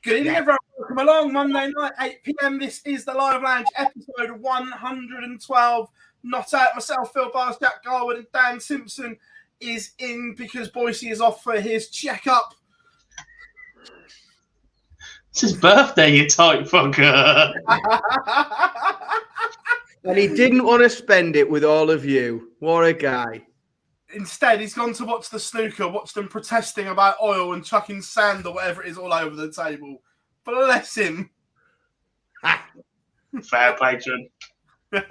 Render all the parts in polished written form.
Good evening, everyone. Welcome along. Monday night, 8 p.m. This is the Live Lounge, episode 112. Not out. Myself, Phill Bars, Jack Garwood, and Dan Simpson is in because Boise is off for his checkup. It's his birthday, you tight fucker. And he didn't want to spend it with all of you. What a guy. Instead, he's gone to watch the snooker, watch them protesting about oil and chucking sand or whatever it is all over the table. Bless him. Fair patron. But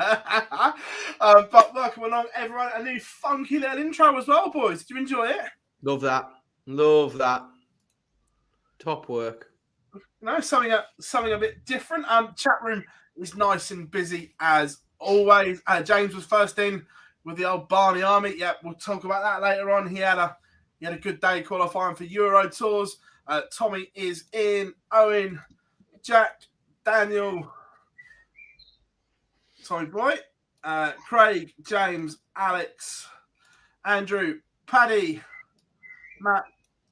welcome along, everyone. A new funky little intro as well, boys. Did you enjoy it? Love that. Love that. Top work. No, something a bit different. Chat room is nice and busy as always. James was first in with the old Barney Army. Yeah, we'll talk about that later on. He had a good day qualifying for Euro Tours. Tommy is in. Owen, Jack, Daniel, Tommy Boy, Craig, James, Alex, Andrew, Paddy, Matt.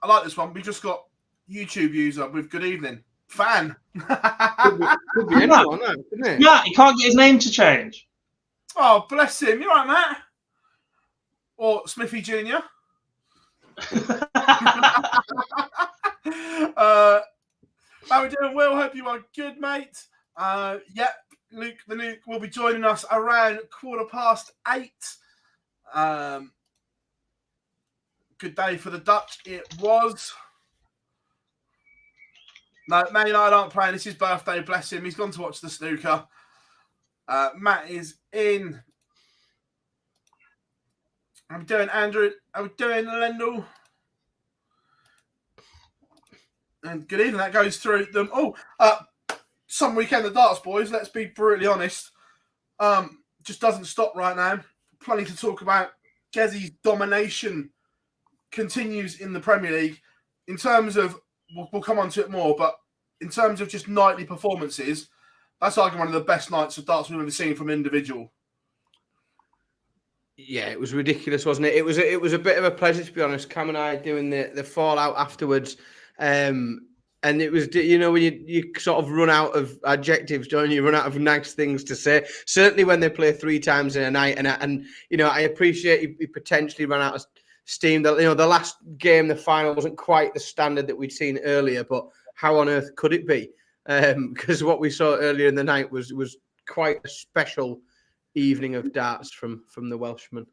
I like this one. We just got YouTube user with good evening. Fan. Could be anyone, couldn't it? Matt, he can't get his name to change. Oh, bless him. You all right, Matt? Or Smithy Jr. How we doing, Will? Hope you are good, mate. Luke the Nuke will be joining us around 8:15. Good day for the Dutch. It was. No, Man United aren't playing. It's his birthday. Bless him. He's gone to watch the snooker. Matt is in. How we doing, Andrew? How we doing, Lendl? And good evening. That goes through them. Some weekend of darts, boys. Let's be brutally honest. Just doesn't stop right now. Plenty to talk about. Gezzy's domination continues in the Premier League. In terms of, we'll come on to it more, but in terms of just nightly performances, that's arguably one of the best nights of darts we've ever seen from an individual. Yeah, it was ridiculous, wasn't it? It was a bit of a pleasure, to be honest. Cam and I doing the fallout afterwards. And it was, when you sort of run out of adjectives, don't you? Run out of nice things to say. Certainly when they play 3 times in a night. And I appreciate he potentially ran out of steam. The last game, the final, wasn't quite the standard that we'd seen earlier. But how on earth could it be? Because what we saw earlier in the night was quite a special evening of darts from the Welshman.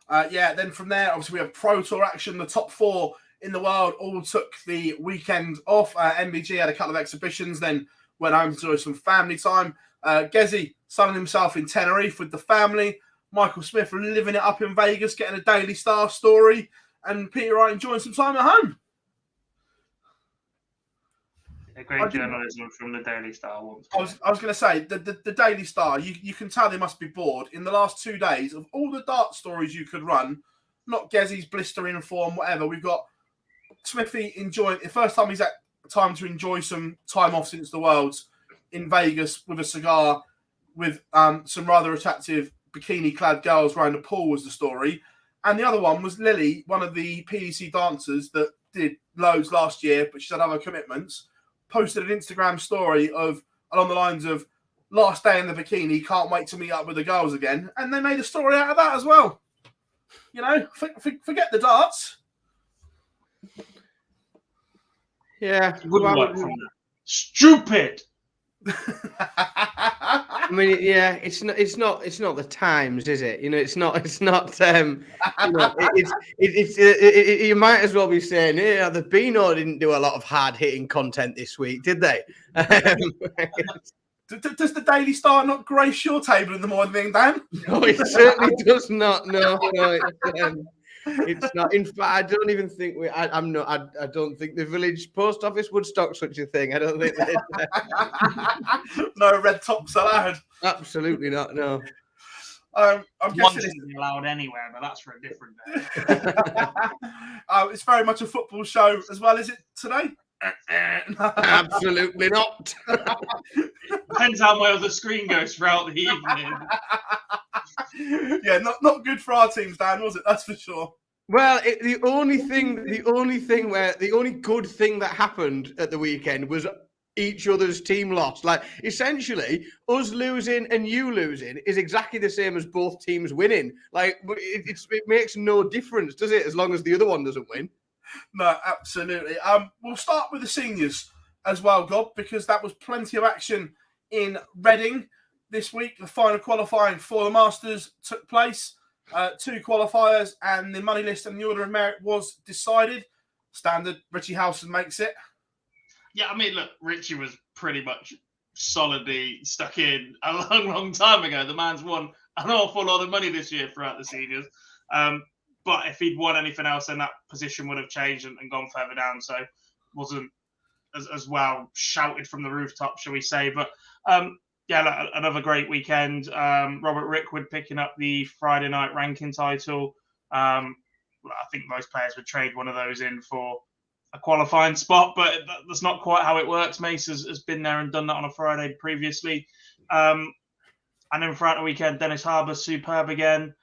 Then from there, obviously, we have Pro Tour action. The top 4 in the world all took the weekend off. MBG had a couple of exhibitions, then went home to enjoy some family time. Gezzy sunning himself in Tenerife with the family. Michael Smith living it up in Vegas, getting a Daily Star story. And Peter Wright enjoying some time at home. A great journalism from the Daily Star once. I was going to say, the Daily Star, you can tell they must be bored. In the last 2 days, of all the dart stories you could run, not Gezzy's blistering form, whatever, we've got Smithy enjoying the first time he's had time to enjoy some time off since the Worlds in Vegas with a cigar with some rather attractive bikini-clad girls around the pool was the story. And the other one was Lily, one of the PDC dancers that did loads last year, but she's had other commitments, posted an Instagram story along the lines of last day in the bikini, can't wait to meet up with the girls again. And they made a story out of that as well. Forget the darts. Yeah. Stupid. I mean, yeah, it's not the Times, is it? It's not. You might as well be saying, yeah, the Beano didn't do a lot of hard hitting content this week, did they? Does the Daily Star not grace your table in the morning, Dan? No, it certainly does not. No, it's not. In fact, I don't even think I don't think the village post office would stock such a thing. I don't think they. No red tops allowed. Absolutely not. No. I'm guessing it's allowed anywhere, but that's for a different day. It's very much a football show as well, is it today? Absolutely not. Depends how well the screen goes throughout the evening. Yeah, not good for our teams, Dan, was it? That's for sure. Well, the only good thing that happened at the weekend was each other's team lost. Like, essentially, us losing and you losing is exactly the same as both teams winning. Like, it makes no difference, does it, as long as the other one doesn't win? No, absolutely. We'll start with the seniors as well, Gob, because that was plenty of action in Reading this week. The final qualifying for the Masters took place. 2 qualifiers, and the money list and the order of merit was decided. Standard, Richie Howson makes it. Yeah, I mean, look, Richie was pretty much solidly stuck in a long, long time ago. The man's won an awful lot of money this year throughout the seniors. But if he'd won anything else, then that position would have changed and gone further down. So wasn't as well shouted from the rooftop, shall we say. But yeah, another great weekend. Robert Rickwood picking up the Friday night ranking title. I think most players would trade one of those in for a qualifying spot, but that's not quite how it works. Mace has been there and done that on a Friday previously. And then throughout the weekend, Dennis Harbour, superb again.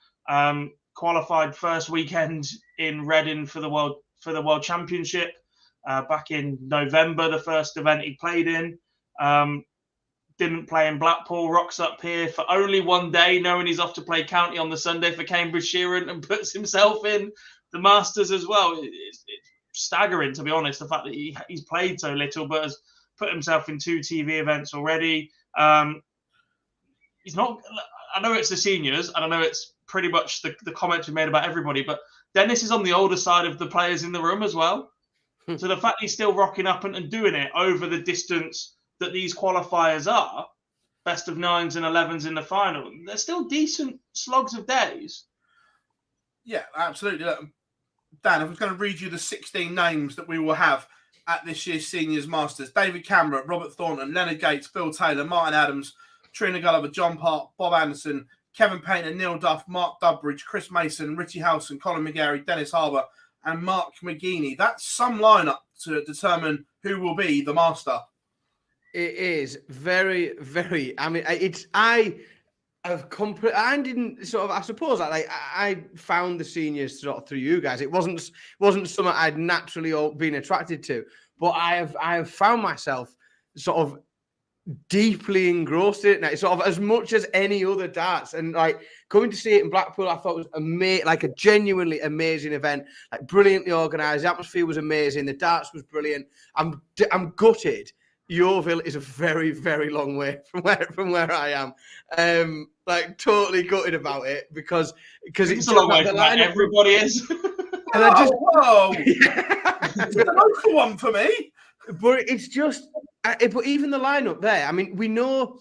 Qualified first weekend in Reading for the World Championship back in November, the first event he played in. Didn't play in Blackpool, rocks up here for only one day, knowing he's off to play county on the Sunday for Cambridgeshire, and puts himself in the Masters as well. It's staggering, to be honest, the fact that he's played so little, but has put himself in 2 TV events already. He's not. I know it's the seniors, and I know it's pretty much the comments we made about everybody, but Dennis is on the older side of the players in the room as well. So the fact he's still rocking up and doing it over the distance that these qualifiers are, best of 9s and 11s in the final, they're still decent slogs of days. Yeah, absolutely. Dan, I was going to read you the 16 names that we will have at this year's Seniors Masters. David Cameron, Robert Thornton, Leonard Gates, Phill Taylor, Martin Adams, Trina Gulliver, John Park, Bob Anderson, Kevin Painter, Neil Duff, Mark Dubridge, Chris Mason, Richie Howson, Colin McGarry, Dennis Harbour, and Mark McGeaney. That's some lineup to determine who will be the master. It is very, very. I mean, I didn't sort of. I suppose I found the seniors sort of through you guys. It wasn't something I'd naturally been attracted to, but I have found myself sort of deeply engrossed in it now, sort of as much as any other darts. And like coming to see it in Blackpool, I thought it was like a genuinely amazing event, like brilliantly organised. The atmosphere was amazing. The darts was brilliant. I'm gutted. Yeovil is a very, very long way from where I am. Like totally gutted about it because it's a long way from where everybody is. And I just it's a local one for me. But it's just, but even the lineup there. I mean, we know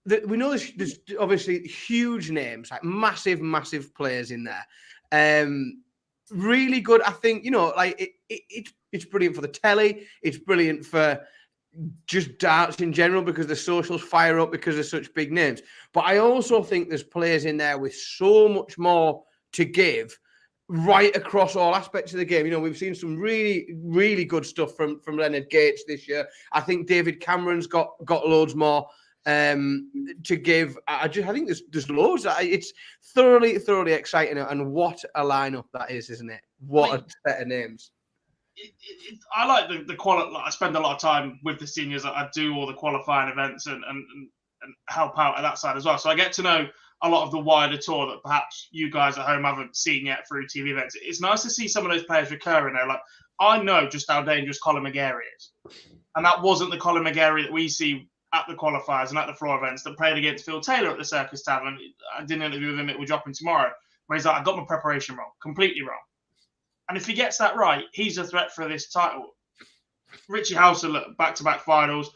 there's obviously huge names, like massive players in there. Really good. I think like it's brilliant for the telly. It's brilliant for just darts in general because the socials fire up because they're such big names. But I also think there's players in there with so much more to give right across all aspects of the game. We've seen some really, really good stuff from Leonard Gates this year. I think David Cameron's got loads more to give. I think there's loads. It's thoroughly exciting, and what a lineup that is, isn't it? What a set of names. I like the quality. I spend a lot of time with the seniors. I do all the qualifying events and help out at that side as well. So I get to know a lot of the wider tour that perhaps you guys at home haven't seen yet through TV events. It's nice to see some of those players recur in there. Like, I know just how dangerous Colin McGarry is. And that wasn't the Colin McGarry that we see at the qualifiers and at the floor events that played against Phill Taylor at the Circus Tavern. I did an interview with him, it will drop in tomorrow, where he's like, I got my preparation wrong, completely wrong. And if he gets that right, he's a threat for this title. Richie Howson, back-to-back finals.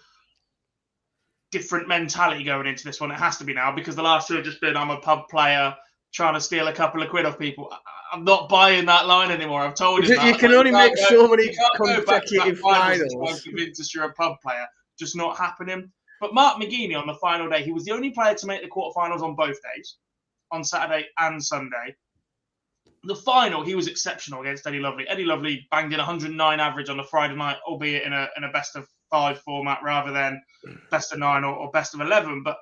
Different mentality going into this one. It has to be now because the last 2 have just been, I'm a pub player trying to steal a couple of quid off people. I'm not buying that line anymore. I've told you that. You can only make so many consecutive finals. I'm convinced that you're a pub player. Just not happening. But Mark McGeaney on the final day, he was the only player to make the quarterfinals on both days, on Saturday and Sunday. The final, he was exceptional against Eddie Lovely. Eddie Lovely banged in 109 average on the Friday night, albeit in a best of 5 format rather than best of 9 or best of 11. But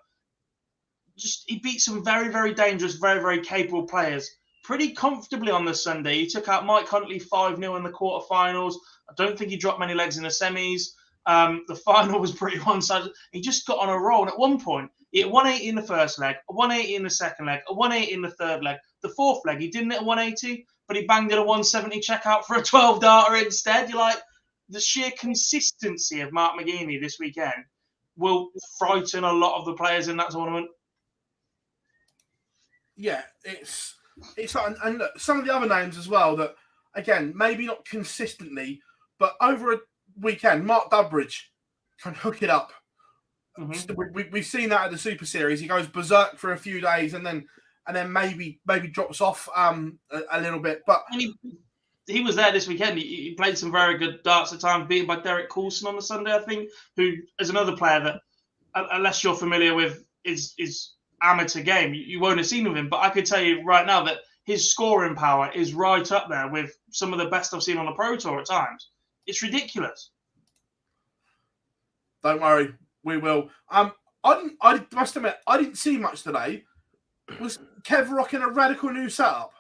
just he beat some very, very dangerous, very, very capable players pretty comfortably on the Sunday. He took out Mike Huntley 5-0 in the quarterfinals. I don't think he dropped many legs in the semis. The final was pretty one-sided. He just got on a roll. And at one point, he hit 180 in the first leg, a 180 in the second leg, a 180 in the third leg. The fourth leg, he didn't hit a 180, but he banged in a 170 checkout for a 12-darter instead. You're like, the sheer consistency of Mark McGeaney this weekend will frighten a lot of the players in that tournament. Yeah, it's like, and look, some of the other names as well that, again, maybe not consistently, but over a weekend, Mark Dubridge can hook it up. Mm-hmm. We've seen that at the Super Series. He goes berserk for a few days and then maybe drops off a little bit. But he was there this weekend. He played some very good darts at times, beaten by Derek Coulson on the Sunday, I think, who is another player that, unless you're familiar with his amateur game, you won't have seen of him. But I could tell you right now that his scoring power is right up there with some of the best I've seen on the Pro Tour at times. It's ridiculous. Don't worry, we will. I must admit, I didn't see much today. Was Kev rocking a radical new setup?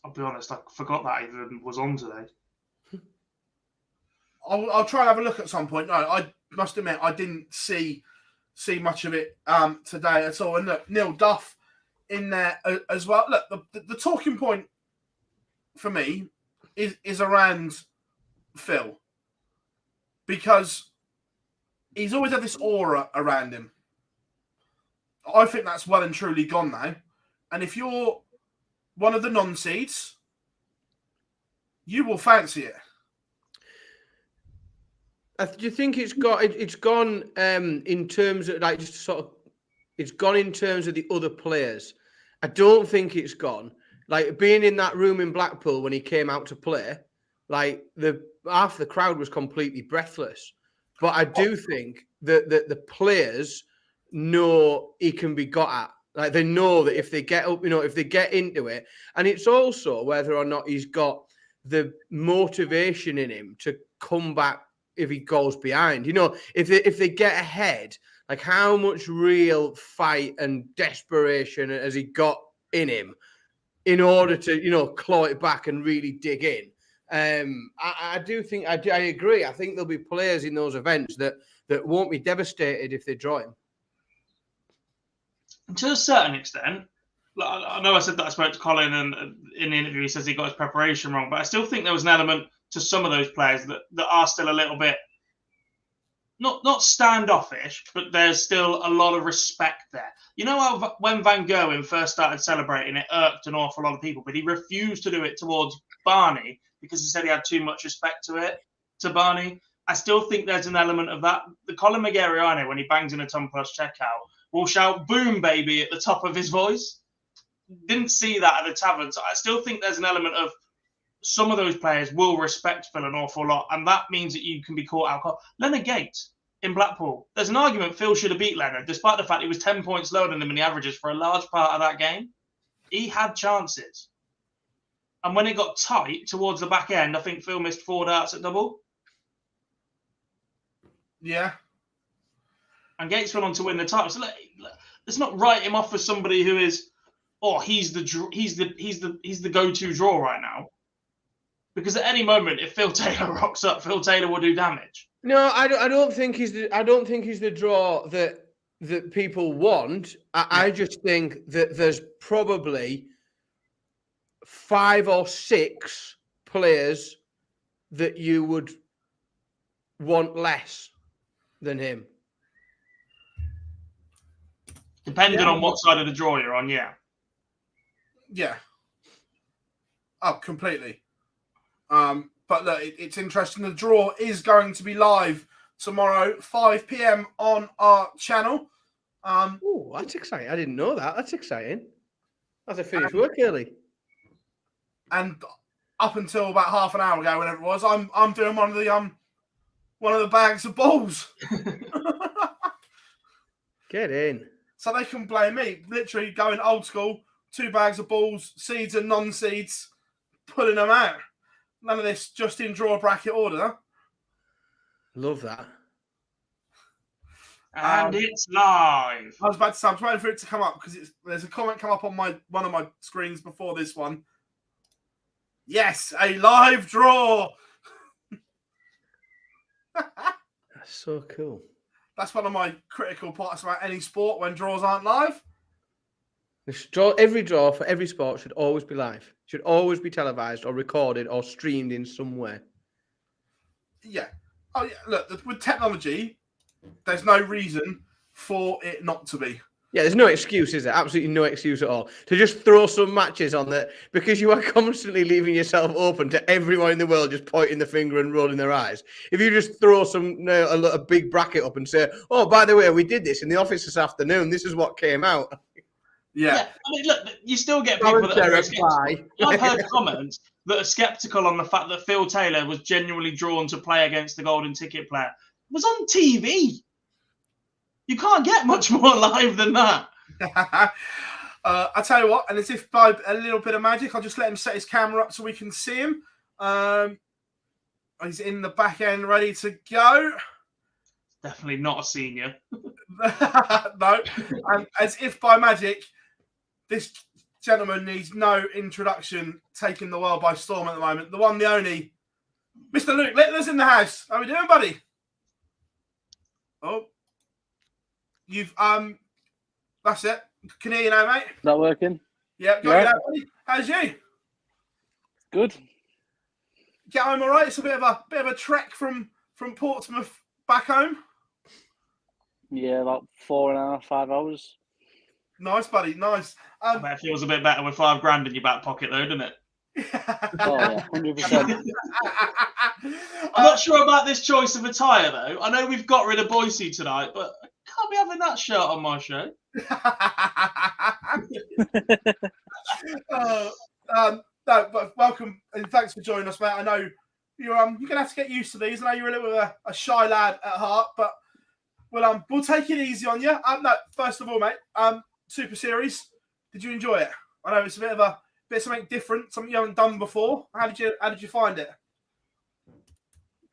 I'll be honest, I forgot that even was on today. I'll try and have a look at some point. No, I must admit, I didn't see much of it today at all. And look, Neil Duff in there as well. Look, the talking point for me is around Phill, because he's always had this aura around him. I think that's well and truly gone now. And if you're one of the non-seeds, you will fancy it. Do you think it's gone in terms of like just sort of it's gone in terms of the other players? I don't think it's gone. Like being in that room in Blackpool when he came out to play, like half the crowd was completely breathless. But I do think that the players know he can be got at. Like they know that if they get up, if they get into it, and it's also whether or not he's got the motivation in him to come back if he goes behind. If they get ahead, like how much real fight and desperation has he got in him in order to, claw it back and really dig in. I do think I agree. I think there'll be players in those events that won't be devastated if they draw him. To a certain extent, I know I said that I spoke to Colin, and in the interview he says he got his preparation wrong, but I still think there was an element to some of those players that are still a little bit not standoffish, but there's still a lot of respect there. You know how when Van Gogh first started celebrating, it irked an awful lot of people, but he refused to do it towards Barney because he said he had too much respect to Barney. I still think there's an element of that. The Colin Magariano, when he bangs in a ton plus checkout, will shout "boom, baby" at the top of his voice. Didn't see that at the tavern. So I still think there's an element of some of those players will respect Phill an awful lot, and that means that you can be caught out. Leonard Gates in Blackpool. There's an argument Phill should have beat Leonard, despite the fact he was 10 points lower than him in the averages for a large part of that game. He had chances. And when it got tight towards the back end, I think Phill missed 4 darts at double. Yeah. And Gates went on to win the title. So let's not write him off as somebody who is, he's the go-to draw right now. Because at any moment, if Phill Taylor rocks up, Phill Taylor will do damage. No, I don't think he's the draw that people want. I just think that there's probably 5 or 6 players that you would want less than him. Depending on what side of the draw you're on, yeah. Yeah. Oh, completely. But look, it's interesting. The draw is going to be live tomorrow, 5 p.m. on our channel. Oh, that's exciting. I didn't know that. That's exciting. As I finished work early. And up until about half an hour ago, whenever it was, I'm doing one of the bags of balls. Get in. So they can blame me. Literally going old school, 2 bags of balls, seeds and non-seeds, pulling them out. None of this just in draw bracket order. Love that. And it's live. I was about to say, I'm waiting for it to come up because there's a comment come up on one of my screens before this one. Yes, a live draw. So cool. That's one of my critical parts about any sport when draws aren't live. Every draw for every sport should always be live. Should always be televised or recorded or streamed in some way. Yeah. Oh, yeah. Look, with technology, there's no reason for it not to be. Yeah, there's no excuse, is there? Absolutely no excuse at all. To just throw some matches on that because you are constantly leaving yourself open to everyone in the world just pointing the finger and rolling their eyes. If you just throw a big bracket up and say, oh, by the way, we did this in the office this afternoon. This is what came out. Yeah. I mean, look, you still get people that are skeptical. I've heard comments that are skeptical on the fact that Phill Taylor was genuinely drawn to play against the golden ticket player. It was on TV. You can't get much more live than that. I tell you what, and as if by a little bit of magic, I'll just let him set his camera up so we can see him. He's in the back end, ready to go. Definitely not a senior. No, and as if by magic, this gentleman needs no introduction, taking the world by storm at the moment. The one, the only, Mr. Luke Littler's in the house. How we doing, buddy? Oh, you've that's it. Can hear you now, mate. Is that working? Yeah, got you now, buddy. How's you? Good. Get home all right? It's a bit of a trek from Portsmouth back home. Yeah, about 4.5, 5 hours. Nice, buddy. Nice. I bet it feels a bit better with $5,000 in your back pocket, though, doesn't it? Oh yeah, 100%. I'm not sure about this choice of attire, though. I know we've got rid of Boise tonight, but I can't be having that shirt on my show. No, but welcome and thanks for joining us, mate. I know you're gonna have to get used to these. I know you're a little bit of a shy lad at heart, but we'll take it easy on you. No, first of all, mate, Super Series, did you enjoy it? I know it's a bit of something different, something you haven't done before. How did you find it?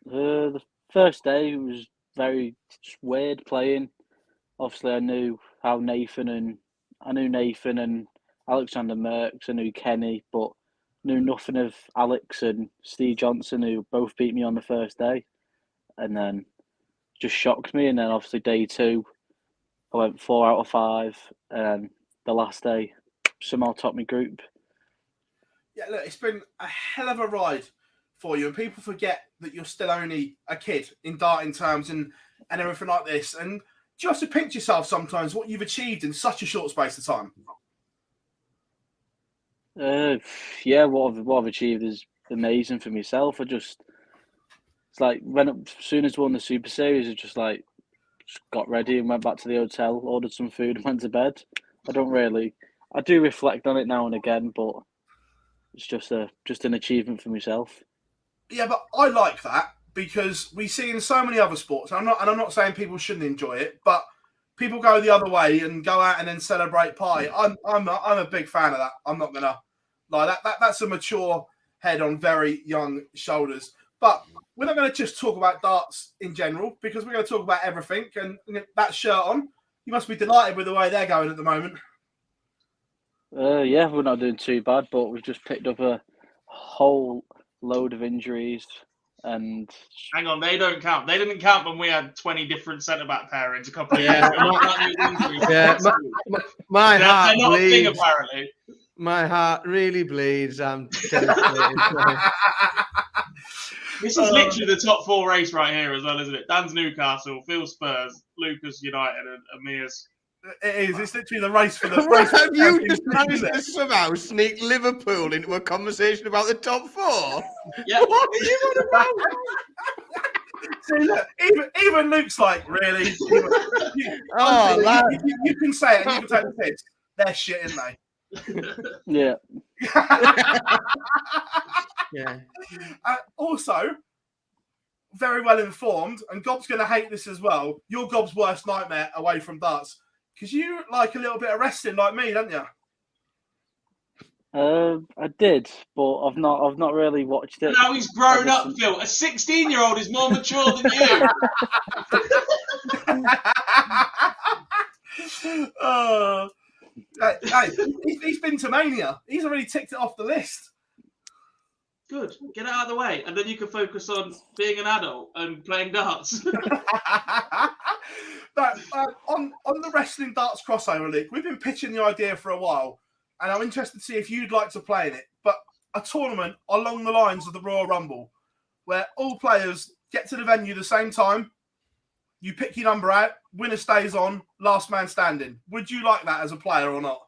The first day was very weird playing. Obviously, I knew Nathan and Alexander Merckx. I knew Kenny, but knew nothing of Alex and Steve Johnson, who both beat me on the first day, and then just shocked me. And then obviously day 2, I went 4 out of 5, and the last day somehow topped my group. Yeah, look, it's been a hell of a ride for you, and people forget that you're still only a kid in darting terms and everything like this. And do you have to pinch yourself sometimes what you've achieved in such a short space of time? Yeah, what I've achieved is amazing for myself. It's like as soon as I won the Super Series, I just got ready and went back to the hotel, ordered some food, and went to bed. I do reflect on it now and again, but it's just an achievement for myself. Yeah, but I like that because we see in so many other sports. I'm not saying people shouldn't enjoy it, but people go the other way and go out and then celebrate pie. I'm a big fan of that. I'm not gonna lie. That's a mature head on very young shoulders. But we're not going to just talk about darts in general because we're going to talk about everything. And that shirt on, you must be delighted with the way they're going at the moment. Yeah, we're not doing too bad, but we've just picked up a whole load of injuries. And hang on, they don't count. They didn't count when we had 20 different centre-back pairings a couple of years ago. Yeah, my heart they're not bleeds. A thing, apparently. My heart really bleeds. I'm devastated. This is literally the top 4 race right here as well, isn't it? Dan's Newcastle, Phil Spurs, Lucas United, and Amir's. It is. It's literally the race for the race. Have you just managed to somehow sneak Liverpool into a conversation about the top 4? Yeah. What are you on about? See, look, even Luke's like, really? You can say it and you can take the piss. They're shit, isn't they? Yeah. Yeah. Also, very well informed, and Gob's going to hate this as well. You're Gob's worst nightmare away from darts because you like a little bit of wrestling, like me, don't you? I did, but I've not really watched it. Now he's grown up, Phil. A 16-year-old is more mature than you. Hey, he's been to Mania. He's already ticked it off the list. good. Get it out of the way, and then you can focus on being an adult and playing darts. No, on the wrestling darts crossover league, we've been pitching the idea for a while, and I'm interested to see if you'd like to play in it. But a tournament along the lines of the Royal Rumble, where all players get to the venue at the same time, you pick your number out, winner stays on, last man standing. Would you like that as a player or not?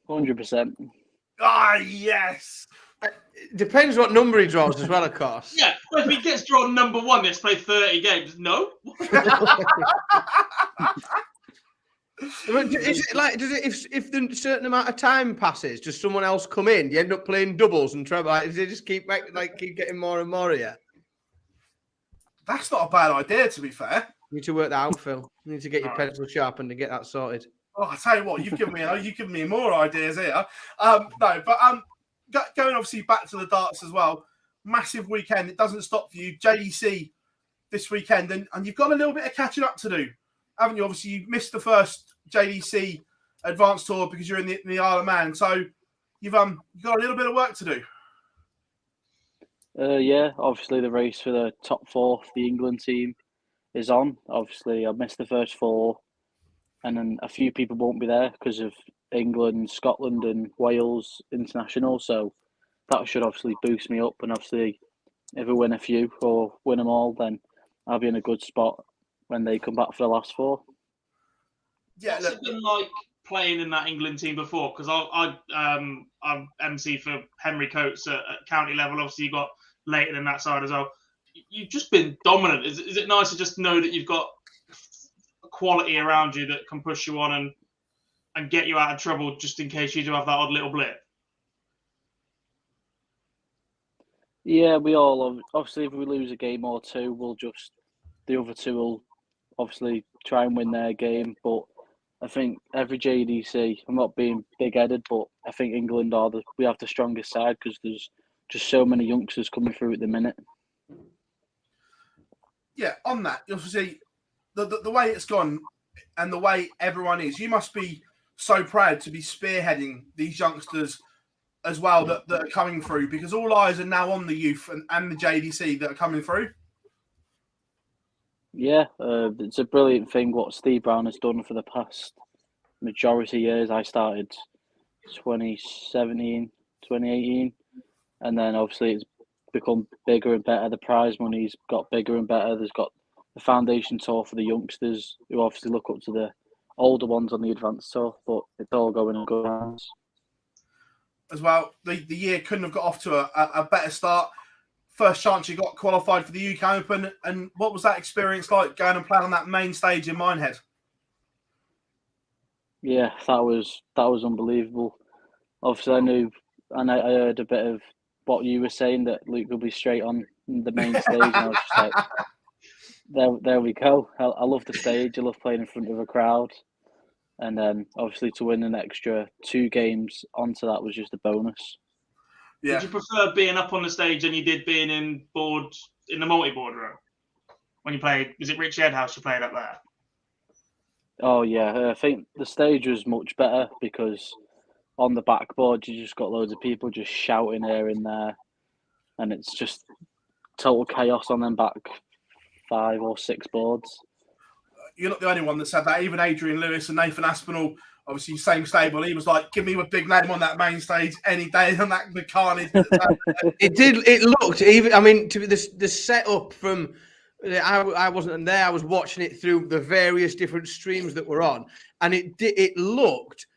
100%. Ah, yes. Depends what number he draws as well, of course. Yeah, well, if he gets drawn number 1, let's play 30 games. No. Is it like, does it, if the certain amount of time passes, does someone else come in? You end up playing doubles and treble. Like, does it just keep getting more and more? Yeah. That's not a bad idea, to be fair. You need to work that out, Phil. You need to get your pencil sharpened and get that sorted. Oh, I tell you what, you've given me more ideas here. Going obviously back to the darts as well. Massive weekend. It doesn't stop for you. JDC this weekend, and you've got a little bit of catching up to do, haven't you? Obviously, you missed the first JDC Advanced Tour because you're in the Isle of Man. So you've got a little bit of work to do. Yeah, obviously the race for the top 4 for the England team is on. Obviously, I missed the first 4, and then a few people won't be there because of England, Scotland, and Wales international. So that should obviously boost me up. And obviously, if I win a few or win them all, then I'll be in a good spot when they come back for the last 4. Yeah, What's it been like playing in that England team before? Because I'm MC for Henry Coates at county level. Obviously, you got Leighton in that side as well. You've just been dominant. Is it nice to just know that you've got quality around you that can push you on and get you out of trouble just in case you do have that odd little blip? Yeah, we all obviously if we lose a game or 2, the other 2 will obviously try and win their game. But I think every JDC, I'm not being big-headed, but I think England we have the strongest side because there's just so many youngsters coming through at the minute. Yeah, on that, obviously, the way it's gone and the way everyone is, you must be so proud to be spearheading these youngsters as well that are coming through, because all eyes are now on the youth and the JDC that are coming through. Yeah, it's a brilliant thing what Steve Brown has done for the past majority years. I started 2017, 2018, and then obviously it's become bigger and better. The prize money's got bigger and better. There's got the foundation tour for the youngsters who obviously look up to the older ones on the advanced tour, but it's all going in good hands. As well, the year couldn't have got off to a better start. First chance you got qualified for the UK Open, and what was that experience like going and playing on that main stage in Minehead? Yeah, that was unbelievable. Obviously, I knew, and I heard a bit of what you were saying that Luke will be straight on the main stage, and I was just like, there we go. I love the stage. I love playing in front of a crowd, and then obviously to win an extra 2 games onto that was just a bonus. Yeah. Did you prefer being up on the stage than you did being in the multi-board room when you played? Was it Richie Edhouse you played up there? Oh yeah, I think the stage was much better because on the backboard you just got loads of people just shouting here and there, and it's just total chaos on them back 5 or 6 boards. You're not the only one that said that. Even Adrian Lewis and Nathan Aspinall, obviously same stable, he was like, give me a big name on that main stage any day on the carnage. It looked even, I mean, to be the setup from, I wasn't there, I was watching it through the various different streams that were on, and it looked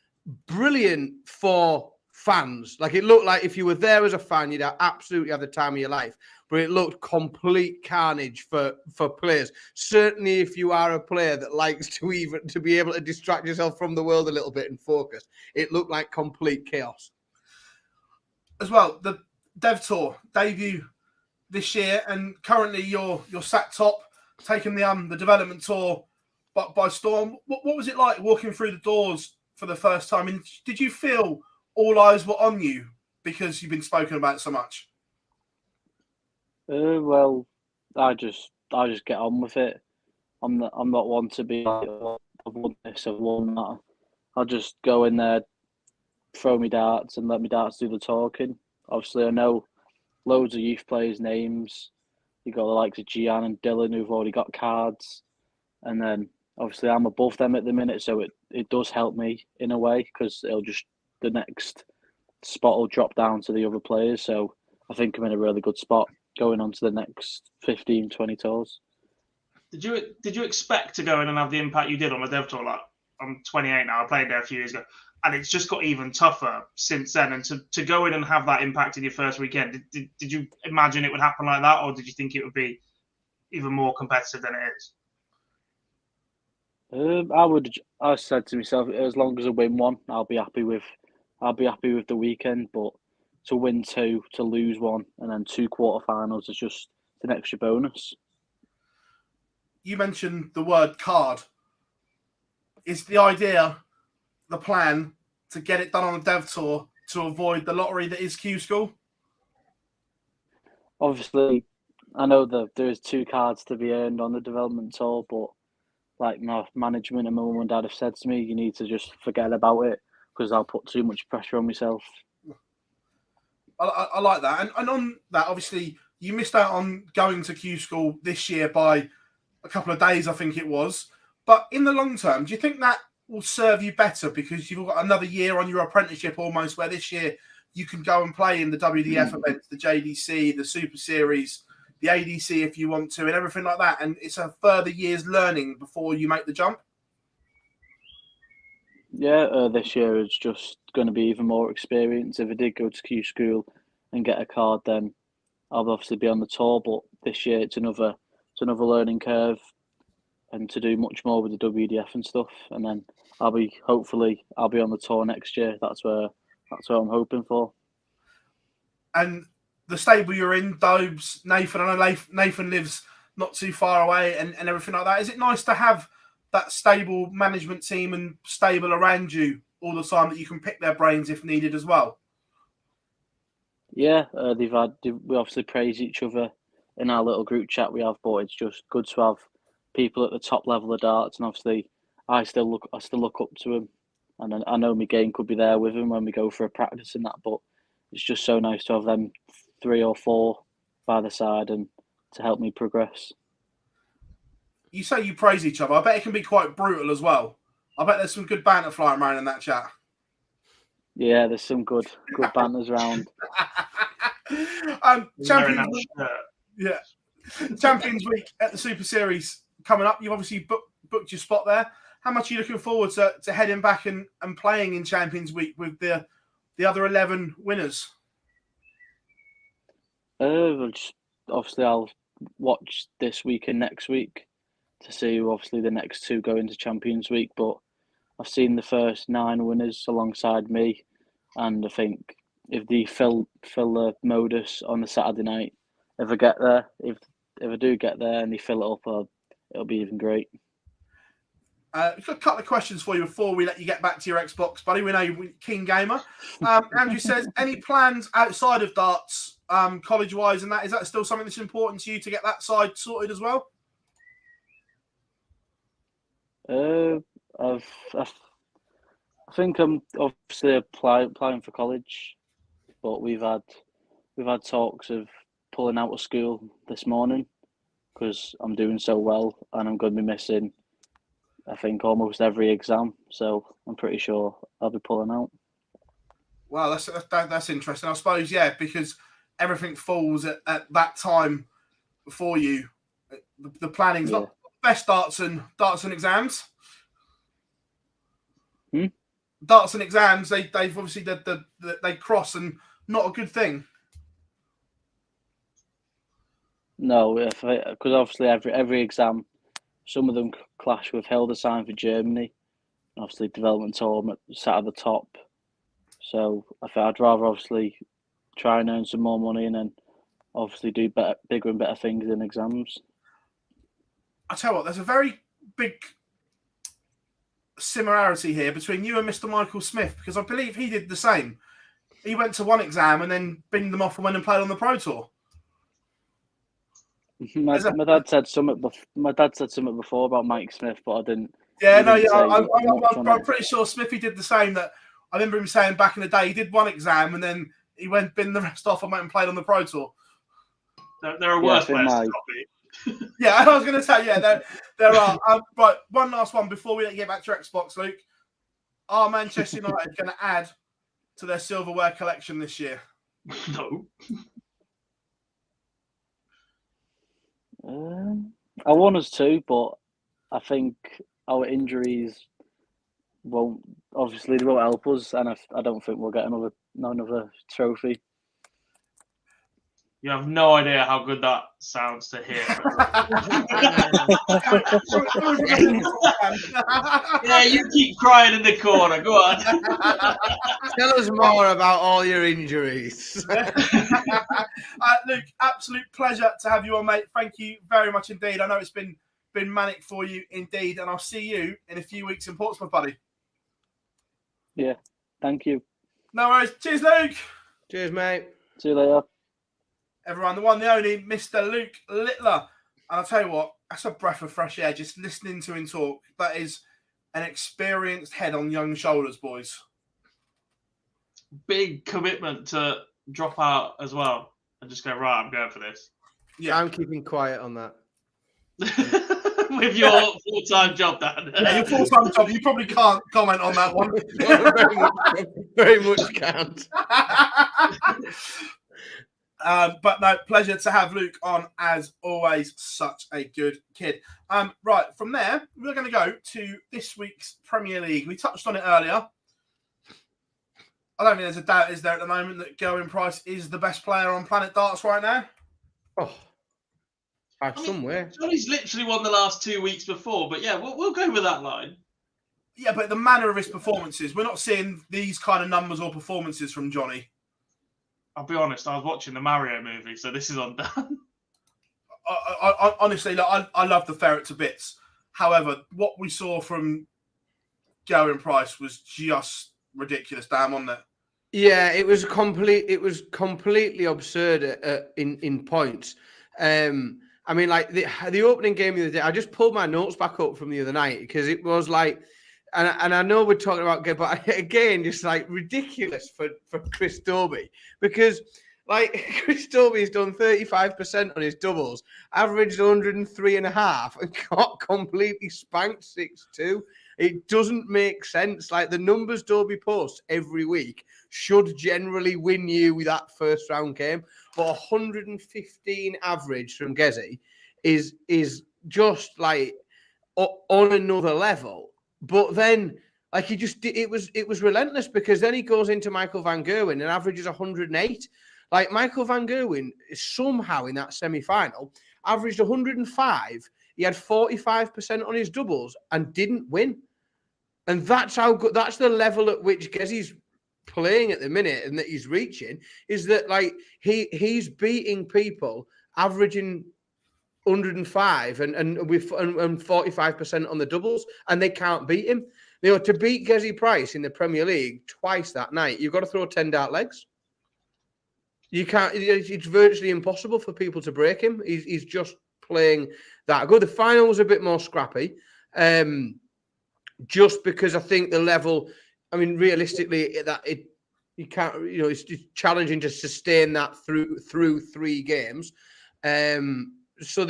brilliant for fans. Like, it looked like if you were there as a fan, you'd absolutely have the time of your life. But it looked complete carnage for players. Certainly, if you are a player that likes to be able to distract yourself from the world a little bit and focus, it looked like complete chaos. As well, the Dev Tour debut this year, and currently you're sat top, taking the development tour by storm. What was it like walking through the doors for the first time? And did you feel all eyes were on you because you've been spoken about so much? Well, I just get on with it. I'm not one to be like, oh, I've won this, I've won that. I'll just go in there, throw me darts and let me darts do the talking. Obviously, I know loads of youth players' names. You got the likes of Gian and Dylan who've already got cards, and then obviously I'm above them at the minute, so it does help me in a way because the next spot will drop down to the other players. So I think I'm in a really good spot going on to the next 15, 20 tours. Did you expect to go in and have the impact you did on the dev tour? Like, I'm 28 now. I played there a few years ago, and it's just got even tougher since then. And to go in and have that impact in your first weekend, did you imagine it would happen like that, or did you think it would be even more competitive than it is? I said to myself, as long as I win one, I'll be happy with the weekend. But to win two, to lose one, and then 2 quarterfinals is just an extra bonus. You mentioned the word card. Is the idea, the plan, to get it done on the dev tour to avoid the lottery that is Q School? Obviously, I know that there is 2 cards to be earned on the development tour, but like my management and my mum and dad have said to me, you need to just forget about it because I'll put too much pressure on myself. I like that. And on that, obviously, you missed out on going to Q School this year by a couple of days, I think it was. But in the long term, do you think that will serve you better because you've got another year on your apprenticeship almost, where this year you can go and play in the WDF events, the JDC, the Super Series, the ADC if you want to, and everything like that. And it's a further year's learning before you make the jump. Yeah, this year it's just going to be even more experience. If I did go to Q School and get a card, then I'll obviously be on the tour. But this year it's another learning curve, and to do much more with the WDF and stuff. And then I'll be on the tour next year. That's what I'm hoping for. And the stable you're in, Dobes, Nathan, I know Nathan lives not too far away and everything like that. Is it nice to have that stable management team and stable around you all the time that you can pick their brains if needed as well? Yeah, we obviously praise each other in our little group chat we have, but it's just good to have people at the top level of darts, and obviously I still look up to them, and I know my game could be there with them when we go for a practice and that, but it's just so nice to have them 3 or 4 by the side and to help me progress. You say you praise each other. I bet it can be quite brutal as well. I bet there's some good banter flying around in that chat. Yeah, there's some good banters around. Champions Week, Champions Week at the Super Series coming up. You've obviously booked your spot there. How much are you looking forward to heading back and playing in Champions Week with the other 11 winners? Obviously, I'll watch this week and next week to see who obviously the next 2 go into Champions Week. But I've seen the first 9 winners alongside me, and I think if the Phill modus on the Saturday night, if I get there, if I do get there and they fill it up, it'll be even great. We've got a couple of questions for you before we let you get back to your Xbox, buddy. We know you're a keen gamer. Andrew says, any plans outside of darts, college-wise, and that? Is that still something that's important to you to get that side sorted as well? I think I'm obviously applying for college, but we've had talks of pulling out of school this morning because I'm doing so well and I'm going to be missing, I think, almost every exam. So I'm pretty sure I'll be pulling out. Well, that's interesting. I suppose, yeah, because everything falls at that time for you. The planning's not best darts and exams. Darts and exams, they've obviously they cross, and not a good thing. No, because obviously every exam, some of them clash with Hildesheim for Germany. Obviously, development tour sat at the top. So I'd rather obviously try and earn some more money and then obviously do bigger and better things in exams. I tell you what, there's a very big similarity here between you and Mr. Michael Smith, because I believe he did the same. He went to one exam and then binned them off and went and played on the Pro Tour. My dad said something before about Mike Smith, but I didn't. Yeah, no, yeah, I'm pretty sure Smithy did the same. That I remember him saying back in the day he did one exam and then he went bin the rest off and went and played on the Pro Tour. There are worse players to copy. Yeah, I was going to say, there are. But one last one before we get back to Xbox, Luke. Are Manchester United going to add to their silverware collection this year? No. I want us to, but I think our injuries won't help us, and I don't think we'll get another trophy. You have no idea how good that sounds to hear. Yeah, you keep crying in the corner. Go on. Tell us more about all your injuries. Luke, absolute pleasure to have you on, mate. Thank you very much indeed. I know it's been manic for you indeed, and I'll see you in a few weeks in Portsmouth, buddy. Yeah, thank you. No worries. Cheers, Luke. Cheers, mate. See you later. Everyone, the one, the only, Mr. Luke Littler. And I'll tell you what, that's a breath of fresh air just listening to him talk. That is an experienced head on young shoulders, boys. Big commitment to drop out as well and just go, right, I'm going for this. Yeah, I'm keeping quiet on that. With your full-time job, Dan. Yeah, your full-time job. You probably can't comment on that one. very much can't. But no, pleasure to have Luke on as always. Such a good kid. Right, from there, we're going to go to this week's Premier League. We touched on it earlier. I don't think there's a doubt, is there, at the moment, that Gerwyn Price is the best player on Planet Darts right now? Oh, somewhere. Johnny's literally won the last 2 weeks before, but yeah, we'll go with that line. Yeah, but the manner of his performances, we're not seeing these kind of numbers or performances from Johnny. I'll be honest, I was watching the Mario movie, so this is on Dan. Honestly, I love the ferret to bits. However, what we saw from Gerwyn Price was just ridiculous, damn, wasn't it? Yeah, it was completely absurd in points. I mean, like the opening game the other day, I just pulled my notes back up from the other night because it was like, and I know we're talking about, but again, just like ridiculous for Chris Dobey, because like Chris Dobey's done 35% on his doubles, averaged 103.5, and got completely spanked 6-2. It doesn't make sense. Like the numbers Dobey posts every week should generally win you with that first round game, but 115 average from Gezi is just like on another level. But then, like it was relentless, because then he goes into Michael van Gerwen and averages 108. Like Michael van Gerwen somehow in that semi-final averaged 105. He had 45% on his doubles and didn't win. And that's how good. That's the level at which Gezi's playing at the minute, and that he's reaching. Is that like he's beating people averaging 105 and with 45% on the doubles, and they can't beat him. You know, to beat Gezi Price in the Premier League twice that night, you've got to throw 10 dart legs. You can't. It's virtually impossible for people to break him. He's just playing that good. The final was a bit more scrappy. Just because I think the level, I mean, realistically, you can't, you know, it's challenging to sustain that through 3 games. So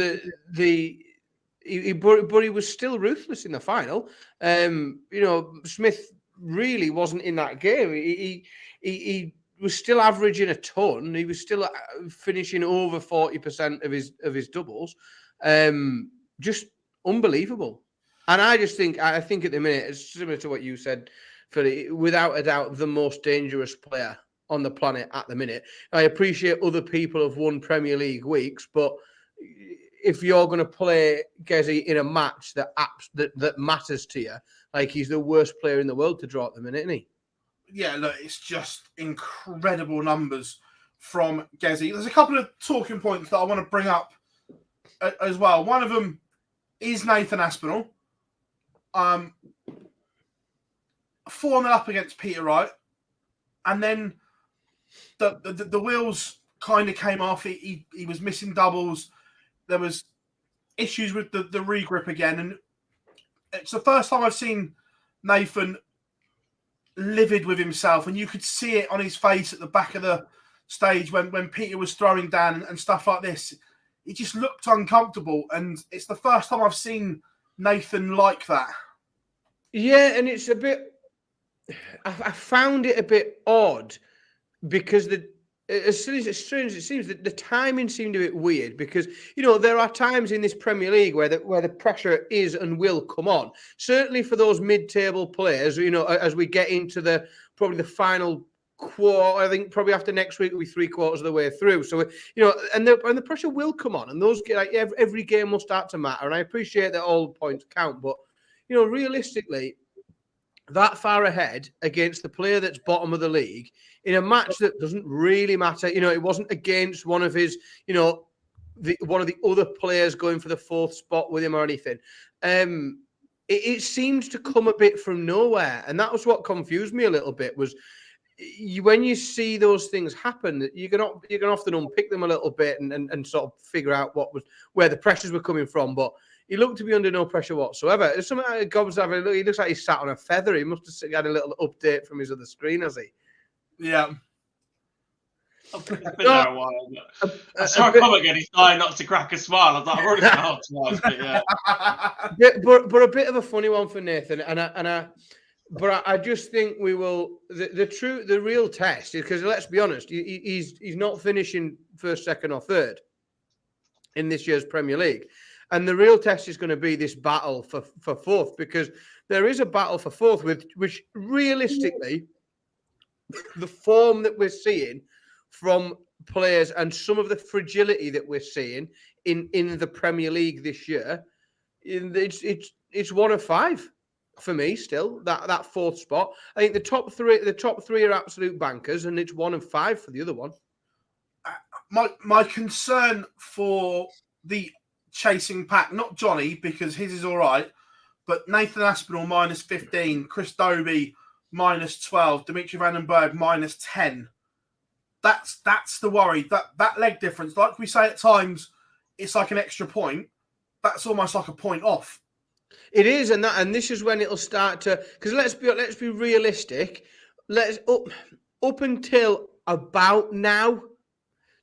he was still ruthless in the final. You know, Smith really wasn't in that game. He was still averaging a ton. He was still finishing over 40% of his doubles. Just unbelievable. And I think at the minute, it's similar to what you said, Phil, without a doubt, the most dangerous player on the planet at the minute. I appreciate other people have won Premier League weeks, but if you're going to play Gezi in a match that matters to you, like he's the worst player in the world to draw at the minute, isn't he? Yeah, look, it's just incredible numbers from Gezi. There's a couple of talking points that I want to bring up as well. One of them is Nathan Aspinall. 4-0 up against Peter Wright, and then the wheels kind of came off. He was missing doubles. There was issues with the regrip again, and it's the first time I've seen Nathan livid with himself, and you could see it on his face at the back of the stage when Peter was throwing down and stuff like this. He just looked uncomfortable, and it's the first time I've seen Nathan like that. Yeah, and it's a bit. I found it a bit odd because as strange as it seems, that the timing seemed a bit weird because, you know, there are times in this Premier League where the pressure is and will come on. Certainly for those mid-table players, you know, as we get into probably the final quarter, I think probably after next week we'll be 3/4 of the way through. So, you know, and the pressure will come on, and those, like, every game will start to matter. And I appreciate that all points count, but, you know, realistically, that far ahead against the player that's bottom of the league in a match that doesn't really matter. You know, it wasn't against one of his, you know, one of the other players going for the 4th spot with him or anything. It seems to come a bit from nowhere. And that was what confused me a little bit, was when you see those things happen, you can often unpick them a little bit and sort of figure out where the pressures were coming from. But he looked to be under no pressure whatsoever. There's something like he looks like he sat on a feather. He must have had a little update from his other screen, has he? Yeah. I've been there a while. I saw him come again. He's trying not to crack a smile. I was like, I've already been out twice, but yeah. but a bit of a funny one for Nathan, but I just think we will. The real test is, because let's be honest, he's not finishing 1st, 2nd, or 3rd in this year's Premier League. And the real test is going to be this battle for 4th, because there is a battle for 4th, which realistically, the form that we're seeing from players and some of the fragility that we're seeing in the Premier League this year, it's 1 of 5 for me still. That 4th spot. I think the top three are absolute bankers, and it's 1 of 5 for the other one. My concern for the chasing pack, not Johnny, because his is all right, but Nathan Aspinall -15, Chris Dobie -12, Dimitri Van den Berg -10. That's the worry. That leg difference, like we say at times, it's like an extra point. That's almost like a point off. It is, and this is when it'll start to, because let's be realistic. Up until about now,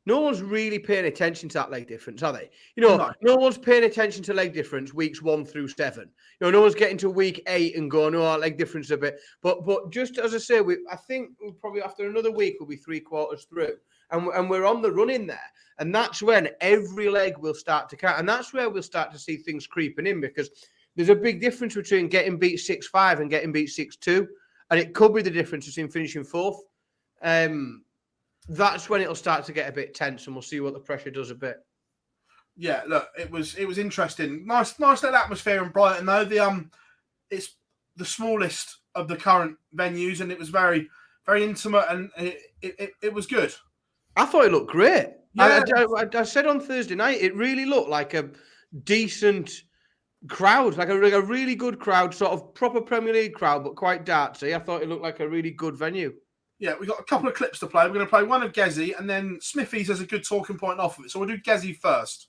no one's really paying attention to that leg difference, are they? You know, no one's paying attention to leg difference weeks 1 through 7. You know, no one's getting to week 8 and going, "Oh, leg difference a bit." But just as I say, I think we'll probably, after another week, we'll be 3/4 through, and we're on the run in there, and that's when every leg will start to count, and that's where we'll start to see things creeping in, because there's a big difference between getting beat 6-5 and getting beat 6-2, and it could be the difference between finishing 4th. That's when it'll start to get a bit tense, and we'll see what the pressure does a bit. Yeah, look, it was interesting. Nice little atmosphere in Brighton, though. It's the smallest of the current venues, and it was very, very intimate, and it was good. I thought it looked great. Yeah. I said on Thursday night, it really looked like a decent crowd, like a really good crowd, sort of proper Premier League crowd, but quite dartsy. I thought it looked like a really good venue. Yeah, we've got a couple of clips to play. We're going to play one of Gezi, and then Smithy's has a good talking point off of it. So we'll do Gezi first.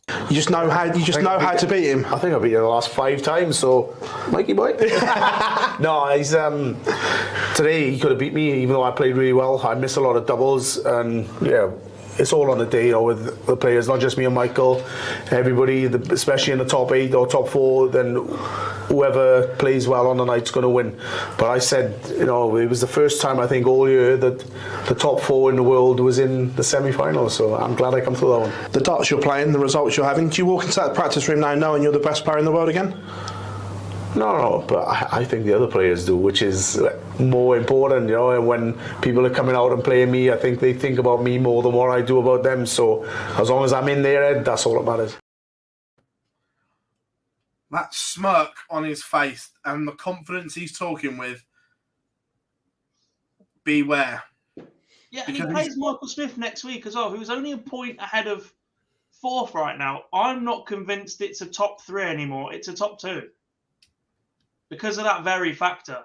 You just know how to beat him. I think I've beat him the last 5 times, so Mikey boy. No, he's today he could have beat me, even though I played really well. I missed a lot of doubles, and yeah, it's all on the day, you know, with the players, not just me and Michael, everybody, especially in the top 8 or top 4, then whoever plays well on the night's going to win. But I said, you know, it was the first time I think all year that the top 4 in the world was in the semi-finals, so I'm glad I come through that one. The darts you're playing, the results you're having, do you walk into that practice room now knowing you're the best player in the world again? No, but I think the other players do, which is more important, you know. And when people are coming out and playing me, I think they think about me more than what I do about them. So as long as I'm in their head, that's all that matters. That smirk on his face and the confidence he's talking with, beware. Yeah, and he plays Michael Smith next week as well, who's only a point ahead of 4th right now. I'm not convinced it's a top 3 anymore. It's a top 2. Because of that very factor.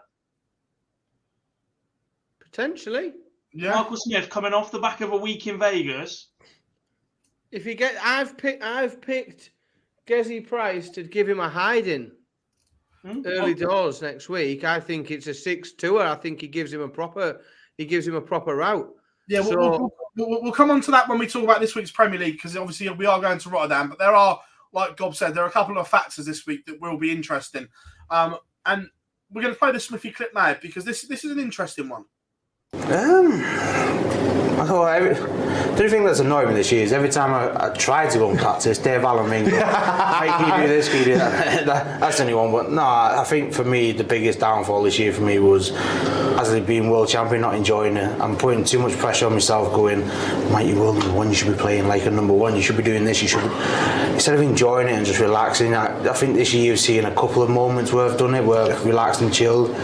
Potentially. Yeah. Michael Smith coming off the back of a week in Vegas. If you get, I've picked Gezi Price to give him a hiding. early doors next week, I think it's a 6-2. I think he gives him a proper route. Yeah, So, we'll come on to that when we talk about this week's Premier League, because obviously we are going to Rotterdam, but there are, like Gob said, there are a couple of factors this week that will be interesting. And we're going to play the Smithy clip now because this is an interesting one. The only thing that's annoyed me this year is every time I try to go and practice, Dave Allen means, hey, can you do this, can you do that? That's the only one. But no, I think for me, the biggest downfall this year for me was, as a being world champion, not enjoying it. I'm putting too much pressure on myself going, mate, you're world number one, you should be playing like a number one, you should be doing this, you should be... Instead of enjoying it and just relaxing, I think this year you've seen a couple of moments where I've done it, where I've relaxed and chilled.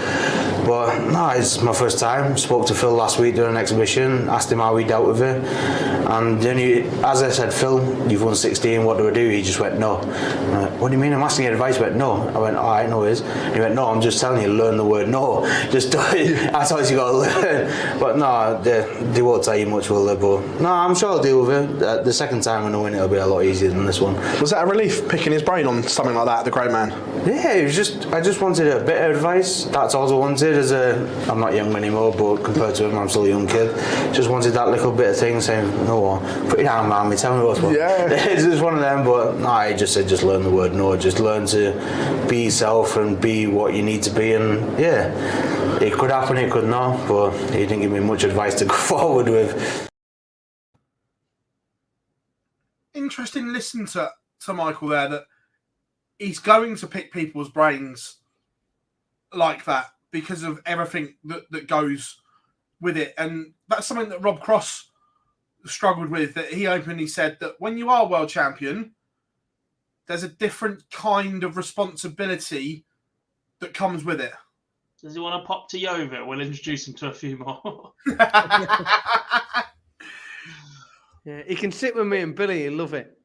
But no, it's my first time. Spoke to Phill last week during an exhibition, asked him how he dealt with it. And then as I said, Phill, you've won 16, what do I do? He just went, no. I went, what do you mean? I'm asking you advice. He went, no. I went, all right, no worries. He went, no, I'm just telling you, learn the word no. Just do it. That's all you got to learn. But no, they won't tell you much, will they? But no, I'm sure I'll deal with it. The second time when I win, it'll be a lot easier than this one. Was that a relief picking his brain on something like that, the great man? Yeah, it was just, I just wanted a bit of advice. That's all I wanted. I'm not young anymore, but compared to him, I'm still a young kid. Just wanted that little bit of thing, saying, no, put it down, man, tell me what's what. Yeah. It's just one of them, but no, I just said, just learn the word no, just learn to be yourself and be what you need to be, and yeah, it could happen, it could not, but he didn't give me much advice to go forward with. Interesting listening to Michael there, that he's going to pick people's brains like that because of everything that goes with it. And that's something that Rob Cross struggled with, that he openly said that when you are world champion, there's a different kind of responsibility that comes with it. Does he want to pop to Yeovil? We'll introduce him to a few more. yeah, he can sit with me and Billy, he'll love it.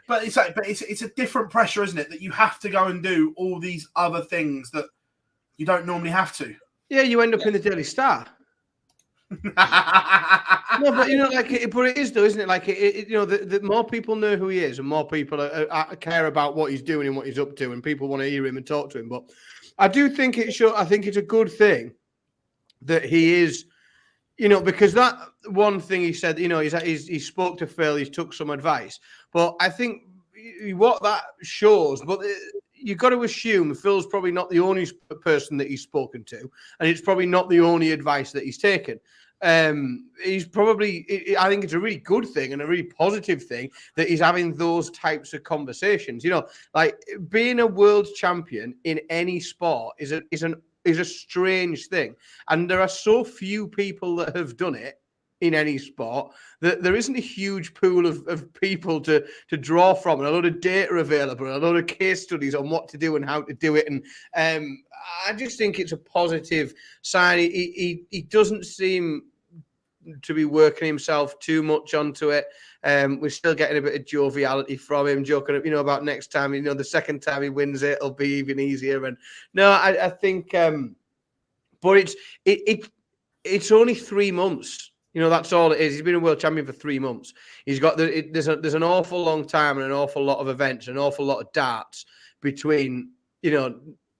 But it's a different pressure, isn't it? That you have to go and do all these other things that you don't normally have to. Yeah, you end up in the Daily Star. No, but but it is though, isn't it? Like the more people know who he is, and more people care about what he's doing and what he's up to, and people want to hear him and talk to him. But I do think I think it's a good thing that he is, because that one thing he said, he spoke to Phill, he took some advice, but I think what that shows, but you've got to assume Phil's probably not the only person that he's spoken to, and it's probably not the only advice that he's taken. He's probably, I think it's a really good thing and a really positive thing that he's having those types of conversations. Like being a world champion in any sport is a strange thing, and there are so few people that have done it in any sport that there isn't a huge pool of people to draw from, and a lot of data available, and a lot of case studies on what to do and how to do it. And I just think it's a positive sign. He doesn't seem to be working himself too much onto it. We're still getting a bit of joviality from him, joking, about next time, the second time he wins it, it'll be even easier. And no, I think, but it's only 3 months. That's all it is. He's been a world champion for 3 months. He's got there's an awful long time and an awful lot of events, an awful lot of darts between,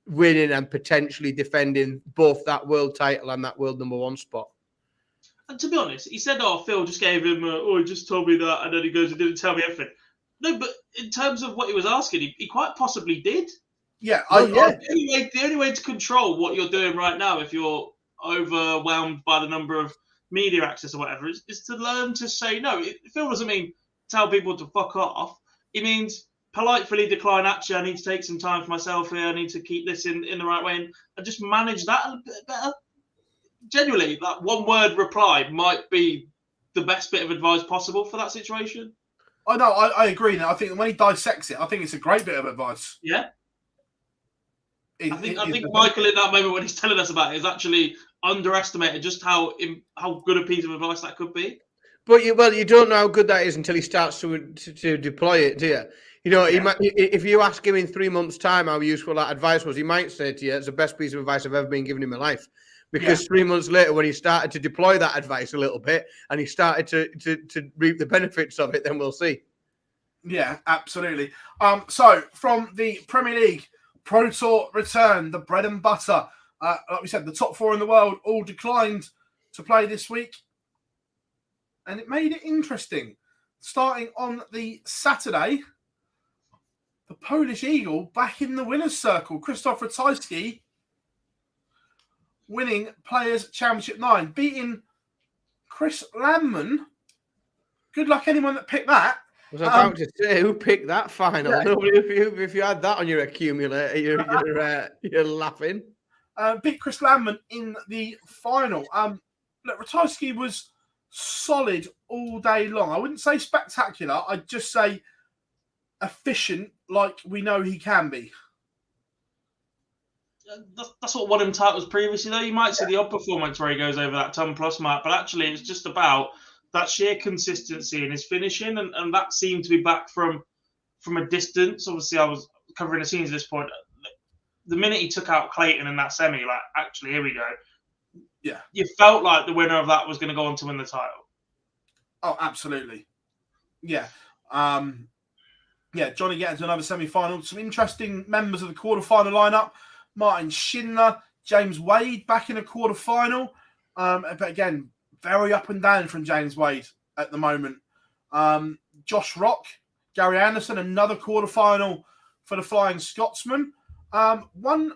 winning and potentially defending both that world title and that world number one spot. And to be honest, he said, Phill just gave him, he just told me that, and then he goes, he didn't tell me everything. No, but in terms of what he was asking, he quite possibly did. Yeah. The only way to control what you're doing right now, if you're overwhelmed by the number of media access or whatever, is to learn to say no. Phill doesn't mean tell people to fuck off. It means politely decline, actually, I need to take some time for myself here, I need to keep this in the right way, and just manage that a bit better. Genuinely, that one word reply might be the best bit of advice possible for that situation. I know, I agree. Now, I think when he dissects it, I think it's a great bit of advice. Yeah. I think Michael, in that moment when he's telling us about it, is actually underestimated just how good a piece of advice that could be. But you don't know how good that is until he starts to deploy it, do you? He might, if you ask him in 3 months' time how useful that advice was, he might say to you, "It's the best piece of advice I've ever been given in my life." Because 3 months later, when he started to deploy that advice a little bit and he started to reap the benefits of it, then we'll see. Yeah, absolutely. So from the Premier League, Pro Tour return, the bread and butter. Like we said, the top 4 in the world all declined to play this week. And it made it interesting. Starting on the Saturday, the Polish Eagle back in the winner's circle. Krzysztof Ratajski winning Players' Championship 9, beating Chris Landman. Good luck anyone that picked that. I was about to say, who picked that final? Yeah. Nobody. If you had that on your accumulator, you're laughing. Beat Chris Landman in the final. Look, Ratajski was solid all day long. I wouldn't say spectacular. I'd just say efficient, like we know he can be. That's what won him titles previously, though. You might see the odd performance where he goes over that ton plus mark, but actually it's just about that sheer consistency in his finishing, and that seemed to be back from a distance. Obviously, I was covering the scenes at this point. The minute he took out Clayton in that semi, like, actually, here we go. Yeah. You felt like the winner of that was going to go on to win the title. Oh, absolutely. Yeah. Johnny getting to another semi-final. Some interesting members of the quarter-final lineup. Martin Schindler, James Wade back in a quarter-final. But again, very up and down from James Wade at the moment. Josh Rock, Gary Anderson, another quarter-final for the Flying Scotsman. One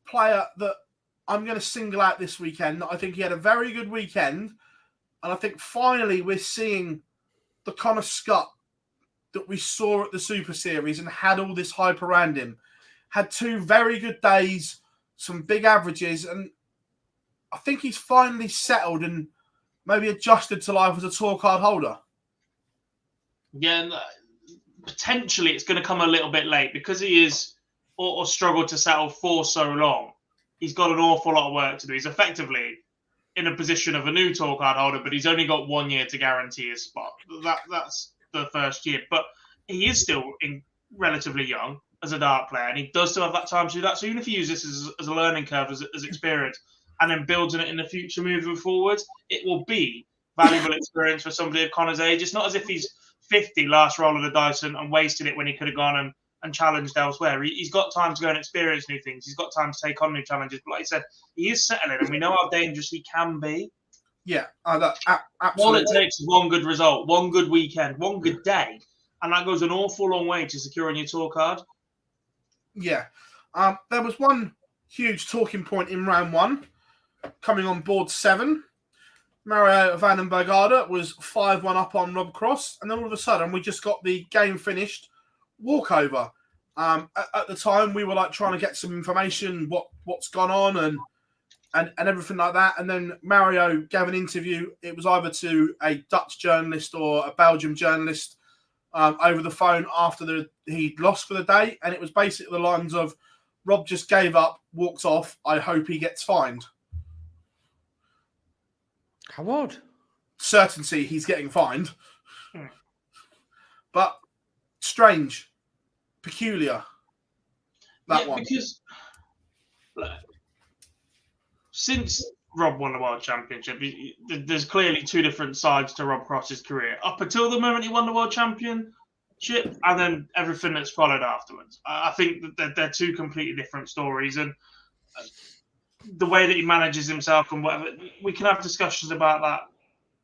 player that I'm going to single out this weekend, I think he had a very good weekend, and I think finally we're seeing the Connor Scott that we saw at the Super Series and had all this hype around him. Had 2 very good days, some big averages, and I think he's finally settled and maybe adjusted to life as a tour card holder. Yeah, and potentially it's going to come a little bit late because he is or struggled to settle for so long. He's got an awful lot of work to do. He's effectively in a position of a new tour card holder, but he's only got 1 year to guarantee his spot. That's the first year. But he is still relatively young as a dart player, and he does still have that time to do that. So even if he uses this as a learning curve, as experience, and then builds on it in the future moving forward, it will be valuable experience for somebody of Connor's age. It's not as if he's 50, last roll of the dice, and wasted it when he could have gone and challenged elsewhere. He's got time to go and experience new things. He's got time to take on new challenges. But like I said, he is settling, and we know how dangerous he can be. Yeah, absolutely. All it takes is one good result, one good weekend, one good day, and that goes an awful long way to securing your tour card. Yeah. There was one huge talking point in round 1, coming on board 7. Mario van den Bergade was 5-1 up on Rob Cross, and then all of a sudden we just got the game finished walkover. At the time, we were like trying to get some information, what's gone on and everything like that. And then Mario gave an interview. It was either to a Dutch journalist or a Belgian journalist over the phone after he'd lost for the day. And it was basically the lines of, Rob just gave up, walked off. I hope he gets fined. How odd. Certainty he's getting fined. But strange. Peculiar. That one. Because since Rob won the World Championship, there's clearly 2 different sides to Rob Cross's career. Up until the moment he won the World Championship, and then everything that's followed afterwards. I think that they're 2 completely different stories, and the way that he manages himself and whatever, we can have discussions about that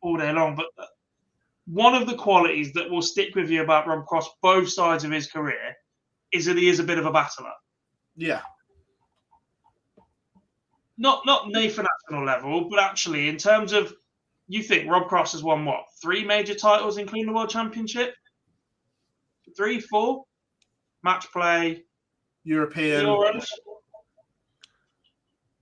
all day long. But one of the qualities that will stick with you about Rob Cross, both sides of his career, is that he is a bit of a battler. Yeah. Not Nathan national level, but actually in terms of, you think Rob Cross has won what, 3 major titles, including the World Championship? 3, 4? Match play, European. Euros,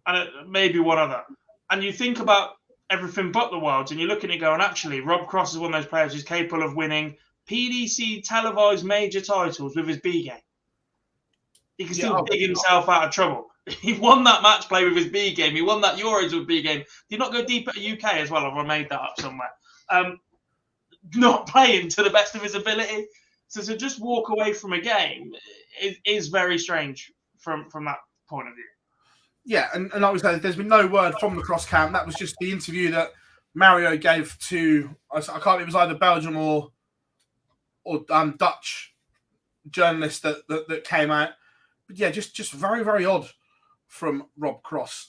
and maybe one other. And you think about everything but the Worlds, and you look at it going, actually, Rob Cross is one of those players who's capable of winning PDC televised major titles with his B game. He can still dig himself out of trouble. He won that match play with his B game. He won that Euros with B game. Did not go deep at the UK as well, or I made that up somewhere. Not playing to the best of his ability. So to just walk away from a game is very strange from that point of view. Yeah, and like we said, there's been no word from the Cross camp. That was just the interview that Mario gave to, I can't, it was either Belgium or Dutch journalist that came out. yeah, just very, very odd from Rob Cross.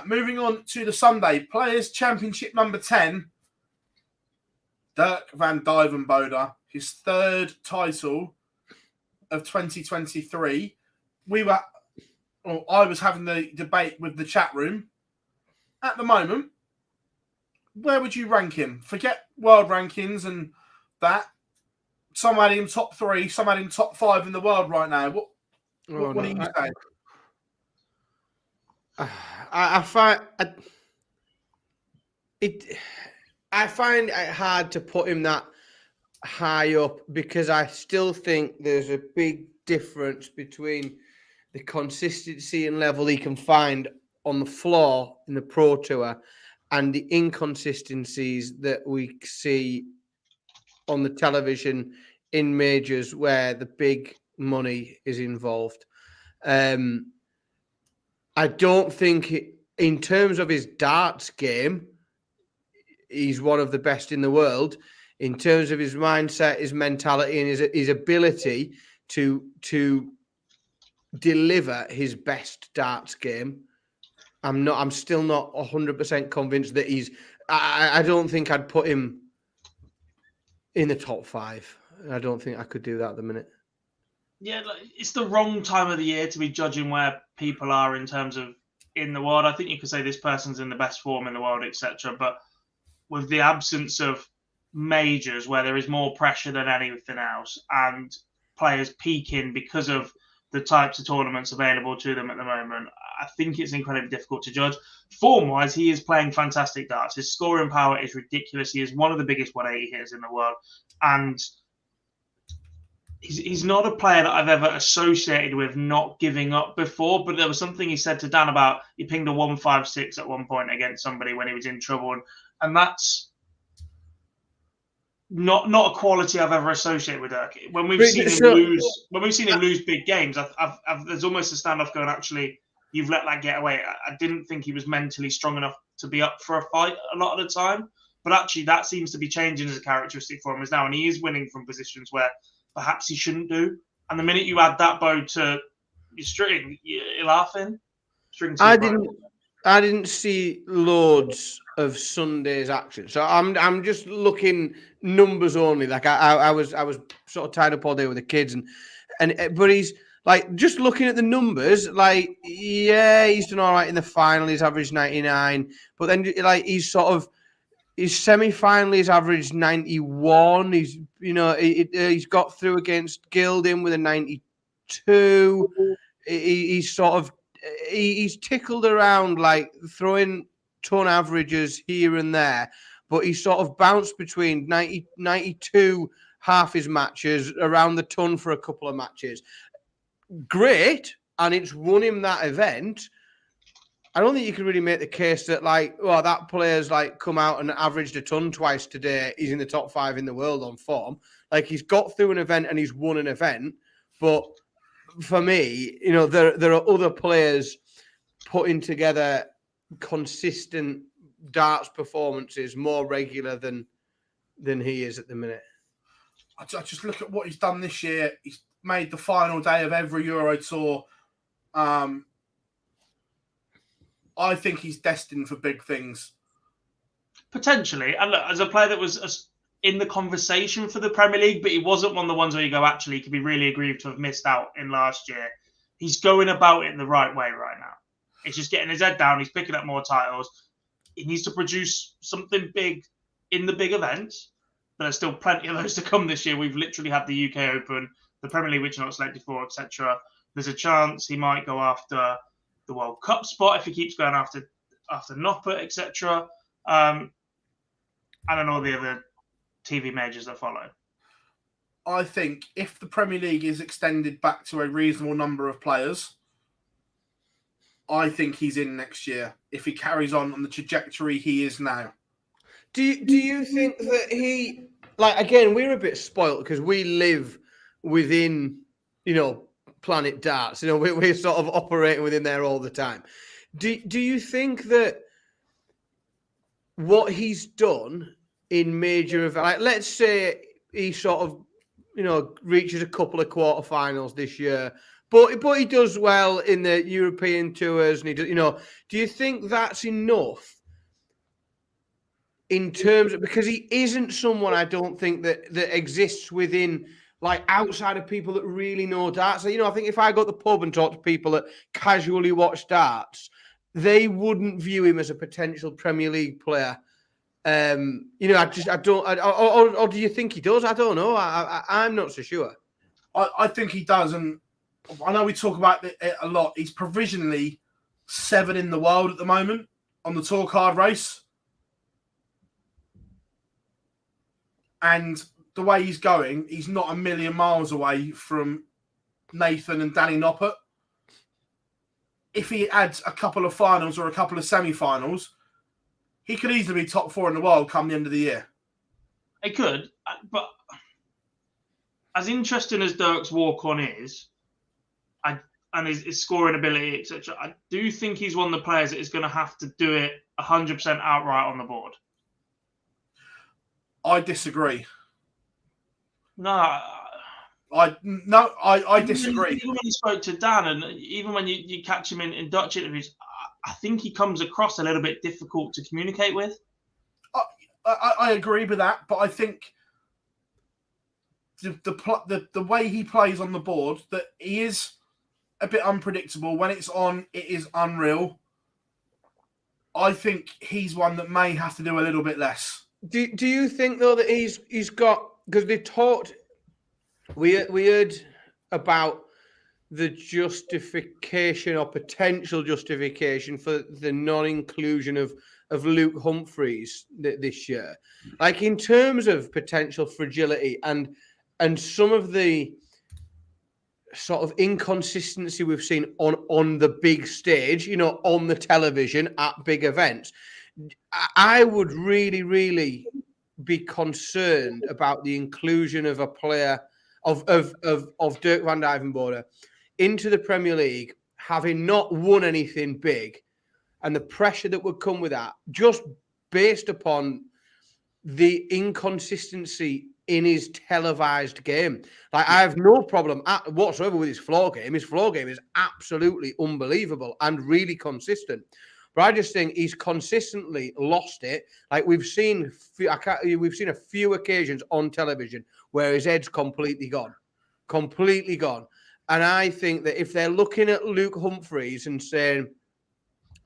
Moving on to the Sunday Players Championship number 10. Dirk van Dijvenbode, his third title of 2023. I was having the debate with the chat room. At the moment, where would you rank him? Forget world rankings and that. Some had him top 3, some had him top 5 in the world right now. What are you saying? I find it hard to put him that high up because I still think there's a big difference between the consistency and level he can find on the floor in the Pro Tour and the inconsistencies that we see on the television in majors where the big money is involved. I don't think in terms of his darts game, he's one of the best in the world. In terms of his mindset, his mentality, and his ability to deliver his best darts game, I'm still not 100% convinced that he's. I don't think I'd put him in the top 5. I don't think I could do that at the minute. Yeah, it's the wrong time of the year to be judging where people are in terms of in the world. I think you could say this person's in the best form in the world, etc. But with the absence of majors where there is more pressure than anything else and players peaking because of the types of tournaments available to them at the moment, I think it's incredibly difficult to judge. Form-wise, he is playing fantastic darts. His scoring power is ridiculous. He is one of the biggest 180 hitters in the world. And he's not a player that I've ever associated with not giving up before, but there was something he said to Dan about he pinged a 156 at one point against somebody when he was in trouble. And that's not a quality I've ever associated with Dirk. When we've seen him lose big games, there's almost a standoff going, actually, you've let that get away. I didn't think he was mentally strong enough to be up for a fight a lot of the time. But actually, that seems to be changing as a characteristic for him as now. And he is winning from positions where perhaps he shouldn't do. And the minute you add that bow to your string, you're laughing. I didn't see loads of Sunday's action, so I'm just looking numbers only. Like I was sort of tied up all day with the kids, but he's like just looking at the numbers. Like he's done all right in the final. He's averaged 99, but then like he's semi-final. He's averaged 91. He's got through against Gilding with a 92. He's tickled around, like throwing ton averages here and there, but he sort of bounced between 90, 92 half his matches, around the ton for a couple of matches. Great, and it's won him that event. I don't think you can really make the case that that player's come out and averaged a ton twice today. He's in the top 5 in the world on form. Like he's got through an event and he's won an event, but for me, there are other players putting together consistent darts performances more regular than he is at the minute. I just look at what he's done this year. He's made the final day of every Euro Tour. I think he's destined for big things. Potentially. And look, as a player that was in the conversation for the Premier League, but he wasn't one of the ones where you go, actually, he could be really aggrieved to have missed out in last year. He's going about it in the right way right now. It's just getting his head down. He's picking up more titles. He needs to produce something big in the big events. But there's still plenty of those to come this year. We've literally had the UK Open, the Premier League, which you're not selected for, etc. There's a chance he might go after the World Cup spot if he keeps going after Noppert, etc. And then all the other TV majors that follow. I think if the Premier League is extended back to a reasonable number of players, I think he's in next year if he carries on the trajectory he is now. Do you think that he, again, we're a bit spoilt because we live within, Planet Darts. We're sort of operating within there all the time. Do you think that what he's done in major events, let's say he sort of, reaches a couple of quarterfinals this year, But he does well in the European tours, and he does, do you think that's enough in terms of, because he isn't someone I don't think that exists within, like, outside of people that really know darts. So, I think if I go to the pub and talk to people that casually watch darts, they wouldn't view him as a potential Premier League player. I don't. Or do you think he does? I don't know. I'm not so sure. I think he does, and I know we talk about it a lot. He's provisionally 7 in the world at the moment on the tour card race. And the way he's going, he's not a million miles away from Nathan and Danny Noppert. If he adds a couple of finals or a couple of semi-finals, he could easily be top 4 in the world come the end of the year. He could, but as interesting as Dirk's walk-on is, and his scoring ability, etc., I do think he's one of the players that is going to have to do it 100% outright on the board. I disagree. No, I disagree. Even when you spoke to Dan, and even when you catch him in Dutch interviews, I think he comes across a little bit difficult to communicate with. I agree with that, but I think the way he plays on the board, that he is a bit unpredictable. When it's on, it is unreal. I think he's one that may have to do a little bit less. Do you think, though, that he's got, because they talked, we heard about the justification or potential justification for the non-inclusion of Luke Humphries this year, like in terms of potential fragility and some of the sort of inconsistency we've seen on the big stage, on the television at big events. I would really, really be concerned about the inclusion of a player of Dirk van Dijvenbode into the Premier League, having not won anything big, and the pressure that would come with that, just based upon the inconsistency in his televised game. Like, I have no problem whatsoever with his floor game. His floor game is absolutely unbelievable and really consistent. But I just think he's consistently lost it. Like, we've seen a few occasions on television where his head's completely gone. And I think that if they're looking at Luke Humphries and saying,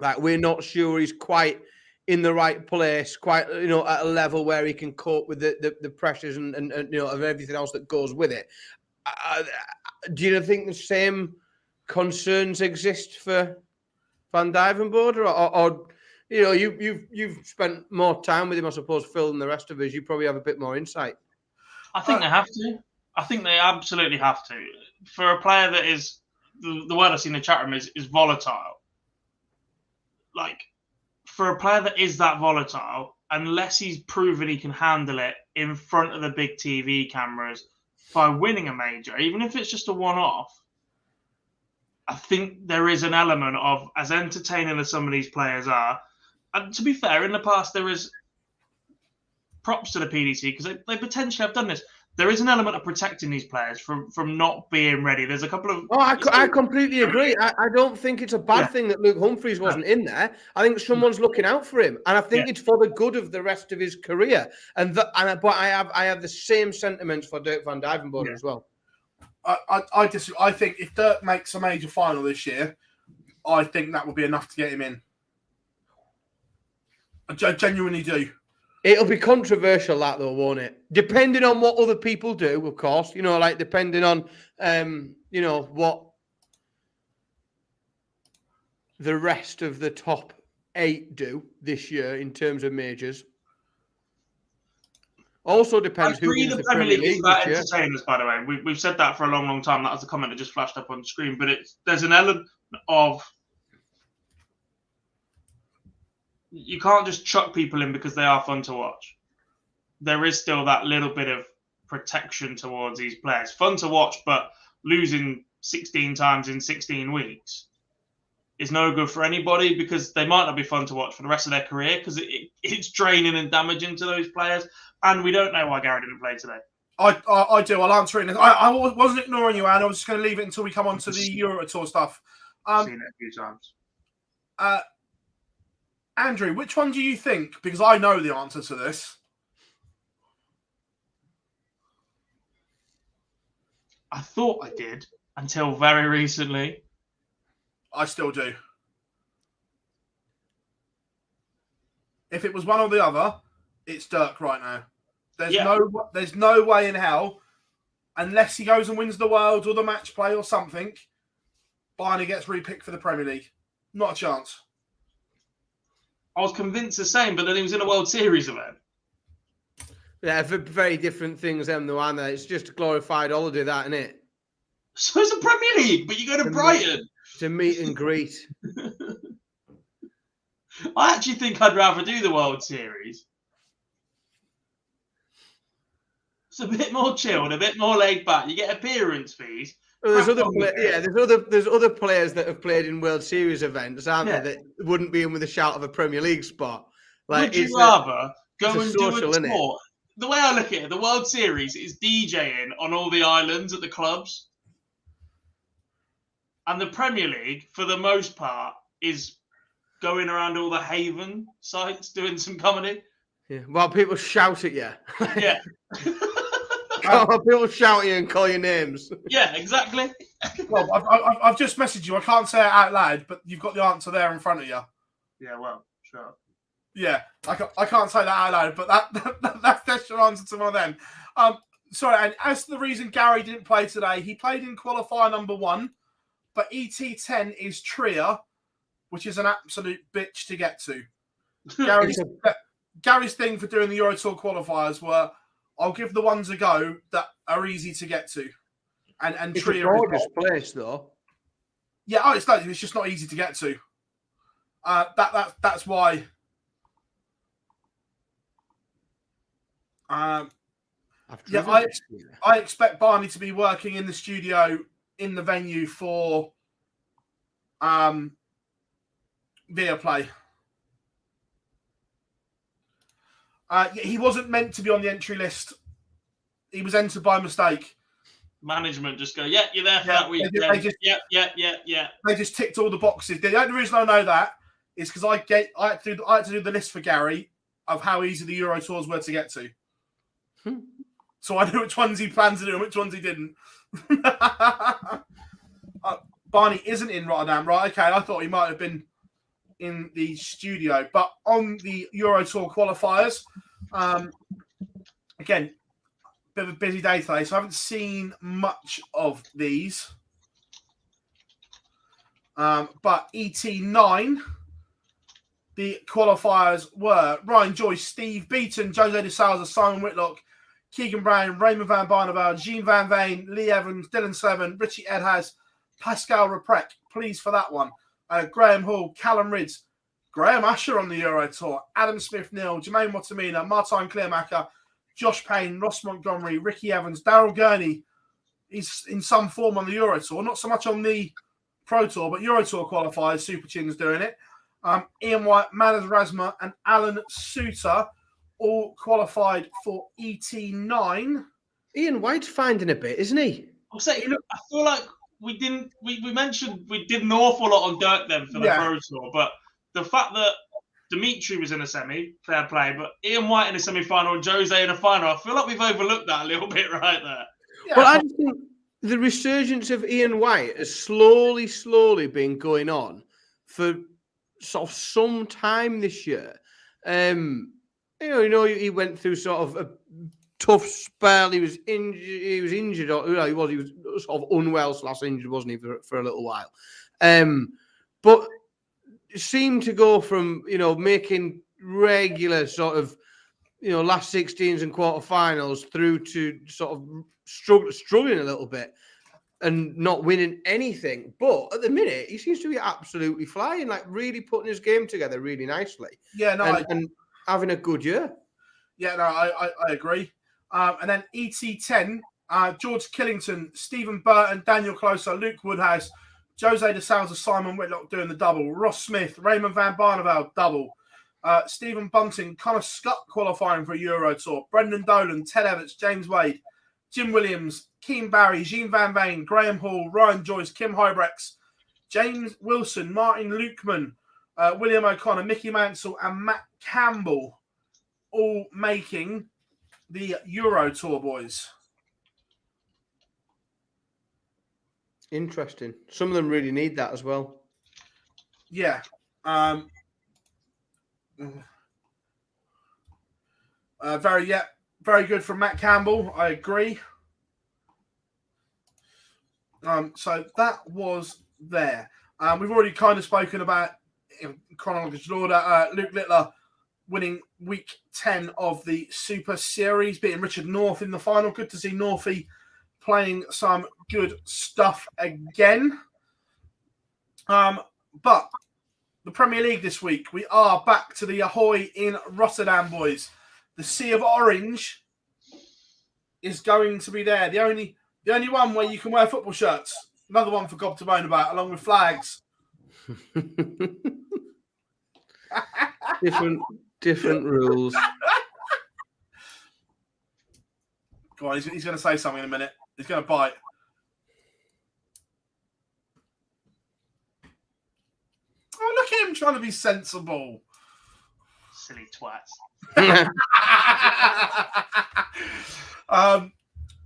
like, we're not sure he's quite in the right place, quite, at a level where he can cope with the pressures and of everything else that goes with it. Do you think the same concerns exist for Van Dijvenbode, or you've spent more time with him, I suppose, Phill, than the rest of us? You probably have a bit more insight. I think they have to. I think they absolutely have to. For a player that is, the word I see in the chat room is volatile. Like, for a player that is that volatile, unless he's proven he can handle it in front of the big TV cameras by winning a major, even if it's just a one-off, I think there is an element of, as entertaining as some of these players are, and to be fair, in the past there is props to the PDC because they potentially have done this. There is an element of protecting these players from not being ready. There's a couple of... Oh, I completely agree. I don't think it's a bad thing that Luke Humphries wasn't in there. I think someone's looking out for him, and I think it's for the good of the rest of his career. But I have the same sentiments for Dirk van Dijvenbode as well. I disagree. I think if Dirk makes a major final this year, I think that will be enough to get him in. I genuinely do. It'll be controversial, that, though, won't it? Depending on what other people do, of course. Like depending on, what the rest of the top 8 do this year in terms of majors. Also depends who wins the Premier League is that entertainers, by the way. We've said that for a long, long time. That was a comment that just flashed up on the screen. But there's an element of... You can't just chuck people in because they are fun to watch. There is still that little bit of protection towards these players. Fun to watch, but losing 16 times in 16 weeks is no good for anybody because they might not be fun to watch for the rest of their career because it's draining and damaging to those players. And we don't know why Gary didn't play today. I do. I'll answer it. I wasn't ignoring you, Anne. I was just going to leave it until we come on to the Euro Tour stuff. I've seen it a few times. Andrew, which one do you think? Because I know the answer to this. I thought I did until very recently. I still do. If it was one or the other, it's Dirk right now. There's no way in hell, unless he goes and wins the World or the match play or something, Barney gets repicked for the Premier League. Not a chance. I was convinced the same, but then he was in a World Series event. Yeah, very different things, them though, aren't they? It's just a glorified holiday, that, isn't it? So it's a Premier League, but you go to Brighton. To meet and greet. I actually think I'd rather do the World Series. It's a bit more chilled, a bit more laid back. You get appearance fees. Well, there's other players that have played in World Series events, aren't there, that wouldn't be in with a shout of a Premier League spot. Would you rather go and do a tour? The way I look at it, the World Series is DJing on all the islands at the clubs. And the Premier League, for the most part, is going around all the haven sites doing some comedy. Yeah, while people shout at you. Yeah. People shout at you and call your names. Yeah, exactly. Well, I've just messaged you. I can't say it out loud, but you've got the answer there in front of you. Yeah, well, sure. Yeah, I can't say that out loud, but that's your answer to one of them. Sorry, and as to the reason Gary didn't play today, he played in qualifier number 1, but ET10 is Trier, which is an absolute bitch to get to. Gary's thing for doing the Euro Tour qualifiers were, I'll give the ones a go that are easy to get to. And it's Trier a gorgeous place, though. Yeah, it's just not easy to get to. That's why. I expect Barney to be working in the studio in the venue for via play. He wasn't meant to be on the entry list. He was entered by mistake. Management just go, yeah, you're there for that week. Yeah. They just ticked all the boxes. The only reason I know that is because I had to do the list for Gary of how easy the Euro Tours were to get to. So I knew which ones he planned to do and which ones he didn't. Barney isn't in Rotterdam, right? Okay, I thought he might have been in the studio. But on the Euro Tour qualifiers, again, bit of a busy day today, so I haven't seen much of these. But ET9, the qualifiers were Ryan Joyce, Steve Beaton, Jose de Souza, Simon Whitlock, Keegan Brown, Raymond van Barneveld, Jean Van Veen, Lee Evans, Dylan Slevin, Richie Edhas, Pascal Reprek, please for that one. Graham Hall, Callum Ridds, Graham Asher on the Euro Tour, Adam Smith-Neal, Jermaine Watamina, Martin Clearmacher, Josh Payne, Ross Montgomery, Ricky Evans, Daryl Gurney. He's in some form on the Euro Tour, not so much on the Pro Tour, but Euro Tour qualifiers. Super Chin's doing it. Ian White, Manaz Razma, and Alan Suter all qualified for ET9. Ian White's finding a bit, isn't he? I feel like we mentioned we did an awful lot on Dirk then for the Pro Tour, but the fact that Dimitri was in a semi, fair play, but Ian White in a semi-final and Jose in a final, I feel like we've overlooked that a little bit right there. Yeah. Well, I just think the resurgence of Ian White has slowly been going on for sort of some time this year. He went through sort of a tough spell. He was injured. He was sort of unwell / injured, wasn't he, for a little while. But seemed to go from making regular sort of last 16s and quarterfinals through to sort of struggling a little bit and not winning anything. But at the minute, he seems to be absolutely flying, like really putting his game together really nicely. Yeah, no, and having a good year. Yeah, no, I agree. And then ET10, George Killington, Stephen Burton, Daniel Closer, Luke Woodhouse, Jose de Souza, Simon Whitlock doing the double, Ross Smith, Raymond van Barneveld double, Stephen Bunting, Connor Scott qualifying for a Euro Tour, Brendan Dolan, Ted Evans, James Wade, Jim Williams, Keane Barry, Jean Van Veen, Graham Hall, Ryan Joyce, Kim Hybrex, James Wilson, Martin Lukeman, William O'Connor, Mickey Mansell, and Matt Campbell, all making the Euro Tour, boys. Interesting. Some of them really need that as well. Yeah. Very good from Matt Campbell. I agree. So that was there. We've already kind of spoken about, in chronological order, Luke Littler winning week 10 of the Super Series, beating Richard North in the final. Good to see Northie playing some good stuff again. But the Premier League this week, we are back to the Ahoy in Rotterdam, boys. The Sea of Orange is going to be there. The only one where you can wear football shirts. Another one for Gob to moan about, along with flags. different rules. Go on, he's going to say something in a minute. He's going to bite. Oh, look at him trying to be sensible. Silly twats.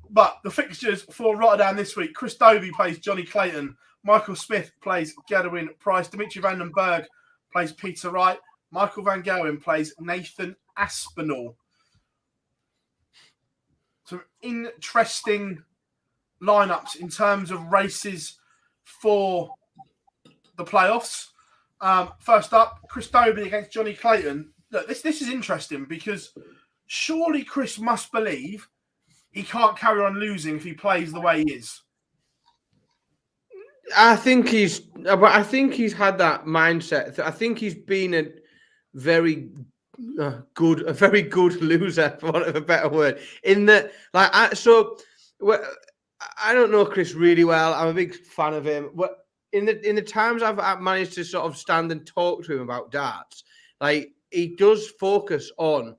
But the fixtures for Rotterdam this week: Chris Dobie plays Johnny Clayton, Michael Smith plays Gedwin Price, Dimitri van den Berg plays Peter Wright, Michael Van Gerwen plays Nathan Aspinall. Some interesting lineups in terms of races for the playoffs. First up, Chris Dobie against Johnny Clayton. Look, this is interesting because surely Chris must believe he can't carry on losing if he plays the way he is. I think he's had that mindset. I think he's been a very good loser, for want of a better word. In that, I don't know Chris really well. I'm a big fan of him. In the times I've managed to sort of stand and talk to him about darts, like, he does focus on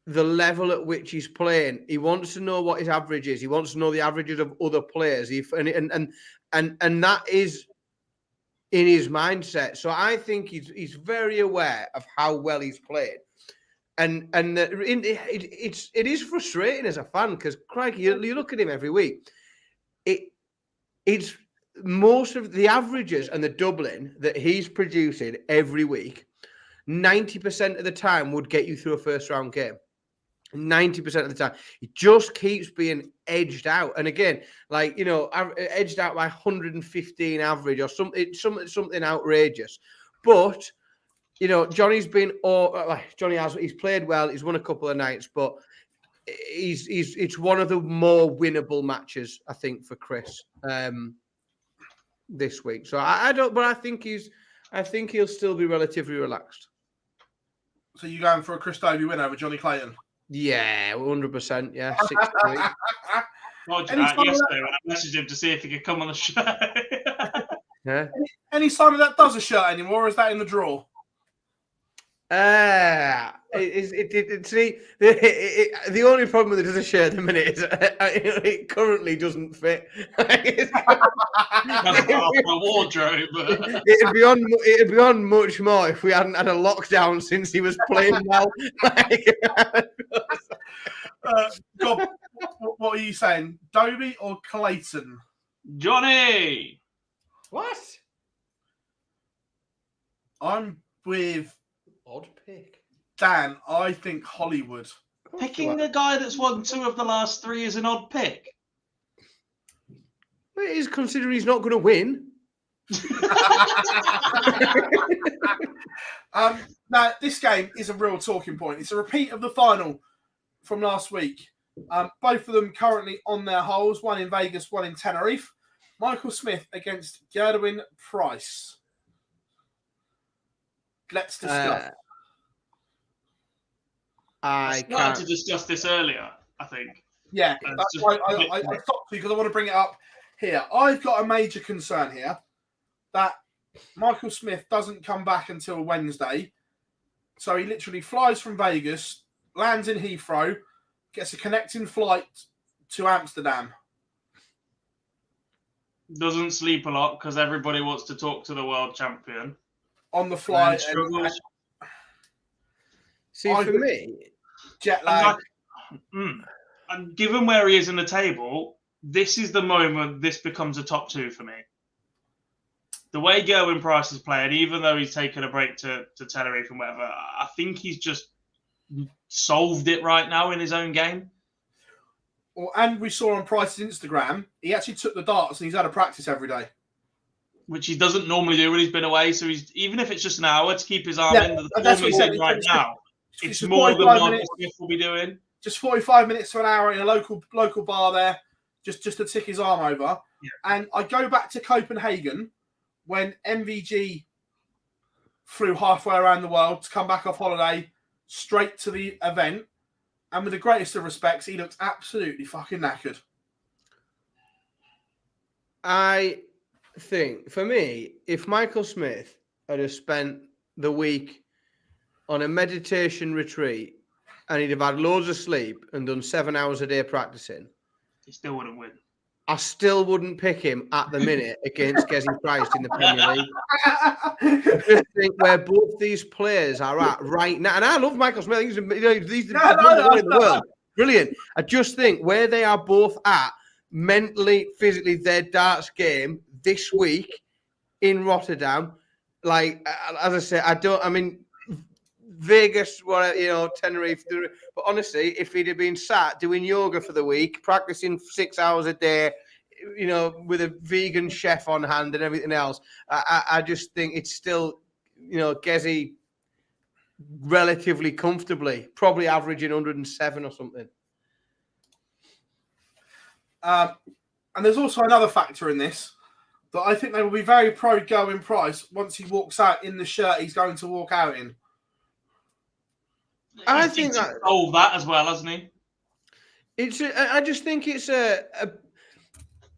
the level at which he's playing. He wants to know what his average is. He wants to know the averages of other players. And that is in his mindset. So I think he's very aware of how well he's played. And it is frustrating as a fan because, crikey, you look at him every week. It's most of the averages and the doubling that he's producing every week, 90% of the time would get you through a first round game. 90% of the time. He just keeps being edged out. And again, edged out by 115 average or something outrageous. But, Johnny's been, he's played well. He's won a couple of nights, but it's one of the more winnable matches, I think, for Chris this week. So I think he'll still be relatively relaxed. So you going for a Chris Dobie win over Johnny Clayton? Yeah, 100%. Yeah, 6-3. Roger that yesterday when I messaged him to see if he could come on the show. Yeah. Any sign of that does a shirt anymore, or is that in the drawer? The only problem with it as a shirt at the minute is it currently doesn't fit. That's part of my wardrobe. It'd be on much more if we hadn't had a lockdown since he was playing well. God, what are you saying? Dobie or Clayton? Johnny! What? I'm with odd pick. Dan. I think Hollywood. Picking a guy that's won 2 of the last 3 is an odd pick. Well, it is, considering he's not going to win. Now, this game is a real talking point. It's a repeat of the final from last week. Both of them currently on their holes, one in Vegas, one in Tenerife. Michael Smith against Gedwin Price. Let's discuss. I started to discuss this earlier, I think. Yeah, that's why I stopped because I want to bring it up here. I've got a major concern here that Michael Smith doesn't come back until Wednesday. So he literally flies from Vegas, lands in Heathrow, gets a connecting flight to Amsterdam. Doesn't sleep a lot because everybody wants to talk to the world champion. On the flight. And struggles. See, for me, jet lag. And given where he is in the table, this is the moment this becomes a top 2 for me. The way Gerwyn Price is playing, even though he's taken a break to Tenerife and whatever, I think he's just solved it right now in his own game. Well, and we saw on Price's Instagram, he actually took the darts and he's had a practice every day. Which he doesn't normally do when he's been away. So he's even if it's just an hour to keep his arm in the form he's in right now, it's more than Michael Smith will be doing. Just 45 minutes to an hour in a local bar there, just to tick his arm over. Yeah. And I go back to Copenhagen when MVG flew halfway around the world to come back off holiday straight to the event. And with the greatest of respects, he looks absolutely fucking knackered. I think, for me, if Michael Smith had have spent the week on a meditation retreat and he'd have had loads of sleep and done 7 hours a day practicing, he still wouldn't win. I still wouldn't pick him at the minute against Gezi Price in the Premier League. I just think where both these players are at right now, and I love Michael Smith, he's the number one in the world. Brilliant. I just think where they are both at mentally, physically, their darts game this week in Rotterdam, like, as I say, Vegas, Tenerife. But honestly, if he'd have been sat doing yoga for the week, practicing 6 hours a day, with a vegan chef on hand and everything else, I just think it's still, Gezi relatively comfortably, probably averaging 107 or something. And there's also another factor in this that I think they will be very pro Gerwyn Price once he walks out in the shirt he's going to walk out in. I think that solved that as well, hasn't he? I just think it's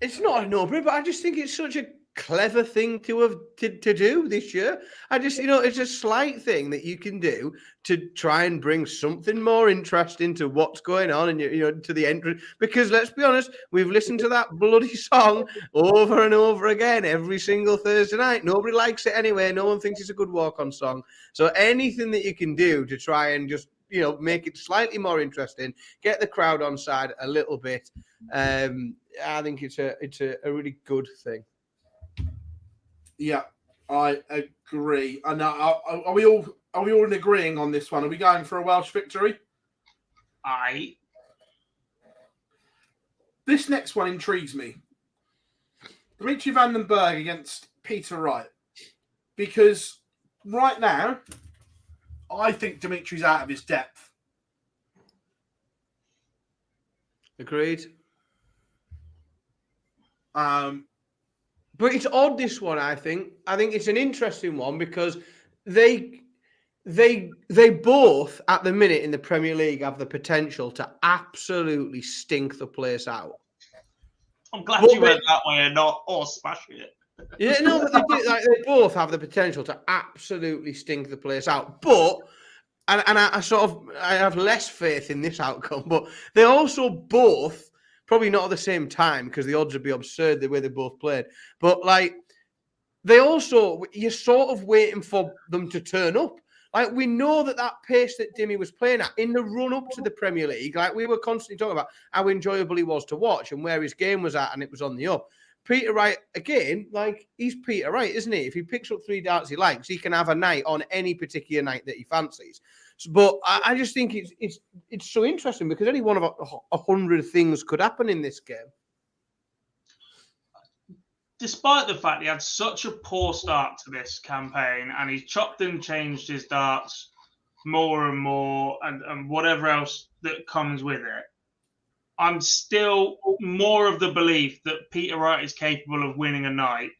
it's not a no-brainer, but I just think it's such a clever thing to do this year. I just, it's a slight thing that you can do to try and bring something more interesting to what's going on and to the entrance. Because let's be honest, we've listened to that bloody song over and over again every single Thursday night. Nobody likes it anyway. No one thinks it's a good walk-on song. So anything that you can do to try and just make it slightly more interesting, get the crowd on side a little bit. I think it's a really good thing. Yeah, I agree. And are we all agreeing on this one? Are we going for a Welsh victory? Aye. This next one intrigues me. Dimitri van den Berg against Peter Wright. Because right now, I think Dimitri's out of his depth. Agreed. But it's odd, this one, I think. I think it's an interesting one because they both, at the minute in the Premier League, have the potential to absolutely stink the place out. I'm glad you went that way and not smashing it. Yeah, no, but they both have the potential to absolutely stink the place out. But, and I have less faith in this outcome, but they also both, probably not at the same time because the odds would be absurd the way they both played. But you're sort of waiting for them to turn up. Like, we know that pace that Dimmy was playing at in the run-up to the Premier League, like we were constantly talking about how enjoyable he was to watch and where his game was at, and it was on the up. Peter Wright, again, he's Peter Wright, isn't he? If he picks up 3 darts he likes, he can have a night on any particular night that he fancies. But I just think it's so interesting because any one of 100 things could happen in this game. Despite the fact he had such a poor start to this campaign and he's chopped and changed his darts more and more and whatever else that comes with it, I'm still more of the belief that Peter Wright is capable of winning a night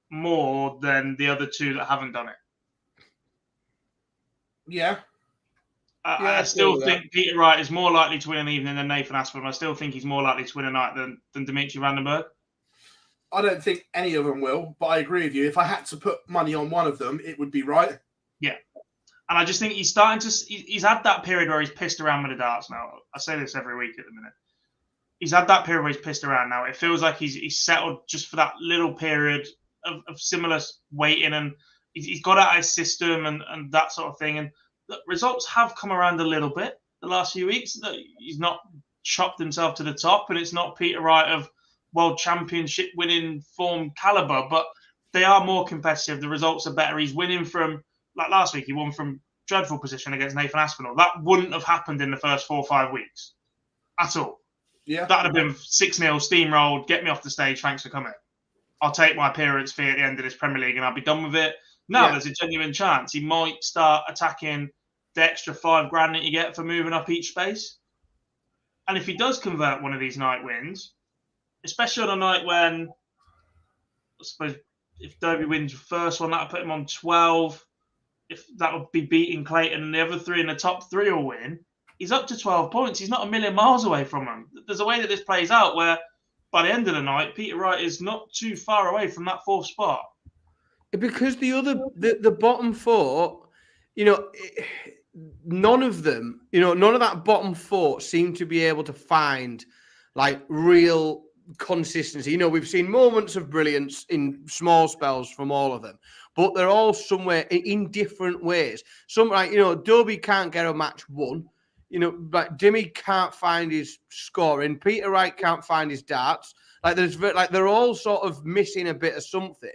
more than the other two that haven't done it. Yeah. I still think Peter Wright is more likely to win an evening than Nathan Aspinall. I still think he's more likely to win a night than Dimitri van den Berg. I don't think any of them will, but I agree with you. If I had to put money on one of them, it would be Wright. Yeah. And I just think he's had that period where he's pissed around with the darts now. I say this every week at the minute. he's had that period where he's pissed around now. It feels like he's settled just for that little period of similar waiting, and he's got out of his system and that sort of thing. And the results have come around a little bit the last few weeks. He's not chopped himself to the top, and it's not Peter Wright of World Championship winning form caliber, but they are more competitive. The results are better. He's winning from, like last week, he won from dreadful position against Nathan Aspinall. That wouldn't have happened in the first 4 or 5 weeks at all. Yeah. That'd have been 6-0, steamrolled, get me off the stage, thanks for coming. I'll take my appearance fee at the end of this Premier League and I'll be done with it. Now there's a genuine chance he might start attacking the extra $5,000 that you get for moving up each space. And if he does convert one of these night wins, especially on a night when, I suppose, if Derby wins the first one, that'll put him on 12. If that would be beating Clayton and the other 3 in the top 3 will win, he's up to 12 points. He's not a million miles away from him. There's a way that this plays out where by the end of the night, Peter Wright is not too far away from that 4th spot. Because the bottom 4, none of them, none of that bottom 4 seem to be able to find like real consistency. We've seen moments of brilliance in small spells from all of them, but they're all somewhere in different ways. Some, like, Dobie can't get a match won. Like Dimmy can't find his scoring. Peter Wright can't find his darts. They're all sort of missing a bit of something.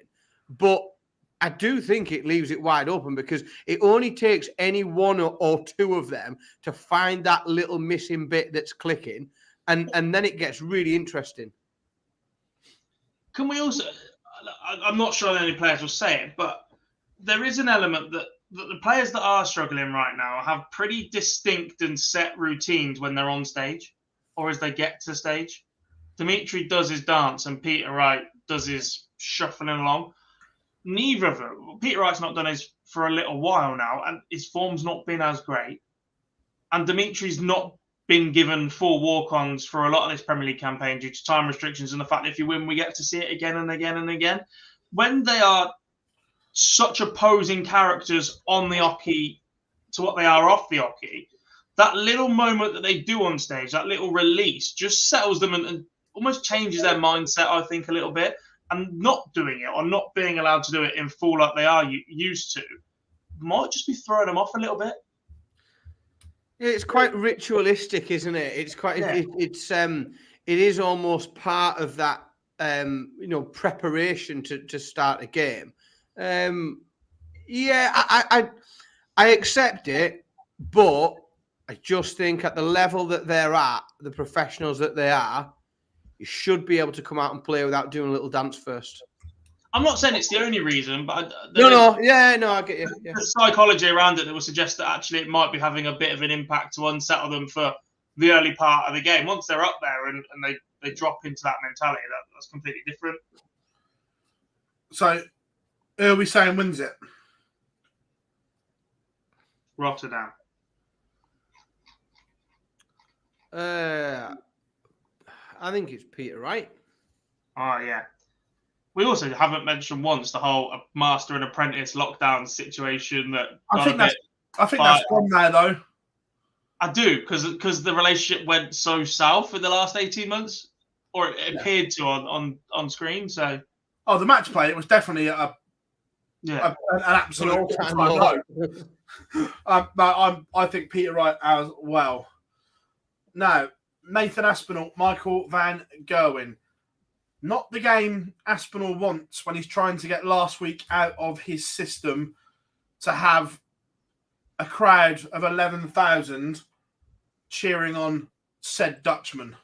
But I do think it leaves it wide open because it only takes any 1 or 2 of them to find that little missing bit that's clicking, and then it gets really interesting. Can we also, I'm not sure any players will say it, but there is an element that the players that are struggling right now have pretty distinct and set routines when they're on stage or as they get to stage. Dimitri does his dance and Peter Wright does his shuffling along. Neither of them. Peter Wright's not done his for a little while now, and his form's not been as great. And Dimitri's not been given full walk-ons for a lot of this Premier League campaign due to time restrictions and the fact that if you win, we get to see it again and again and again. When they are such opposing characters on the oche to what they are off the oche, that little moment that they do on stage, that little release, just settles them and almost changes their mindset, I think, a little bit. And not doing it or not being allowed to do it in full like they are used to might just be throwing them off a little bit. It's quite ritualistic, isn't it? It's quite. Yeah. It is almost part of that. Preparation to start a game. I accept it, but I just think at the level that they're at, the professionals that they are, you should be able to come out and play without doing a little dance first. I'm not saying it's the only reason, but I get you. Yeah. The psychology around it that would suggest that actually it might be having a bit of an impact to unsettle them for the early part of the game. Once they're up there and they drop into that mentality, that's completely different. So, who are we saying wins it? Rotterdam. I think it's Peter Wright. Oh, yeah. We also haven't mentioned once the whole master and apprentice lockdown situation that I think that's gone there, though. I do, because the relationship went so south in the last 18 months, or it appeared to on screen. So, the match play, it was definitely an absolute all-time low. I think Peter Wright as well. Now, Nathan Aspinall, Michael Van Gerwen. Not the game Aspinall wants when he's trying to get last week out of his system to have a crowd of 11,000 cheering on said Dutchman.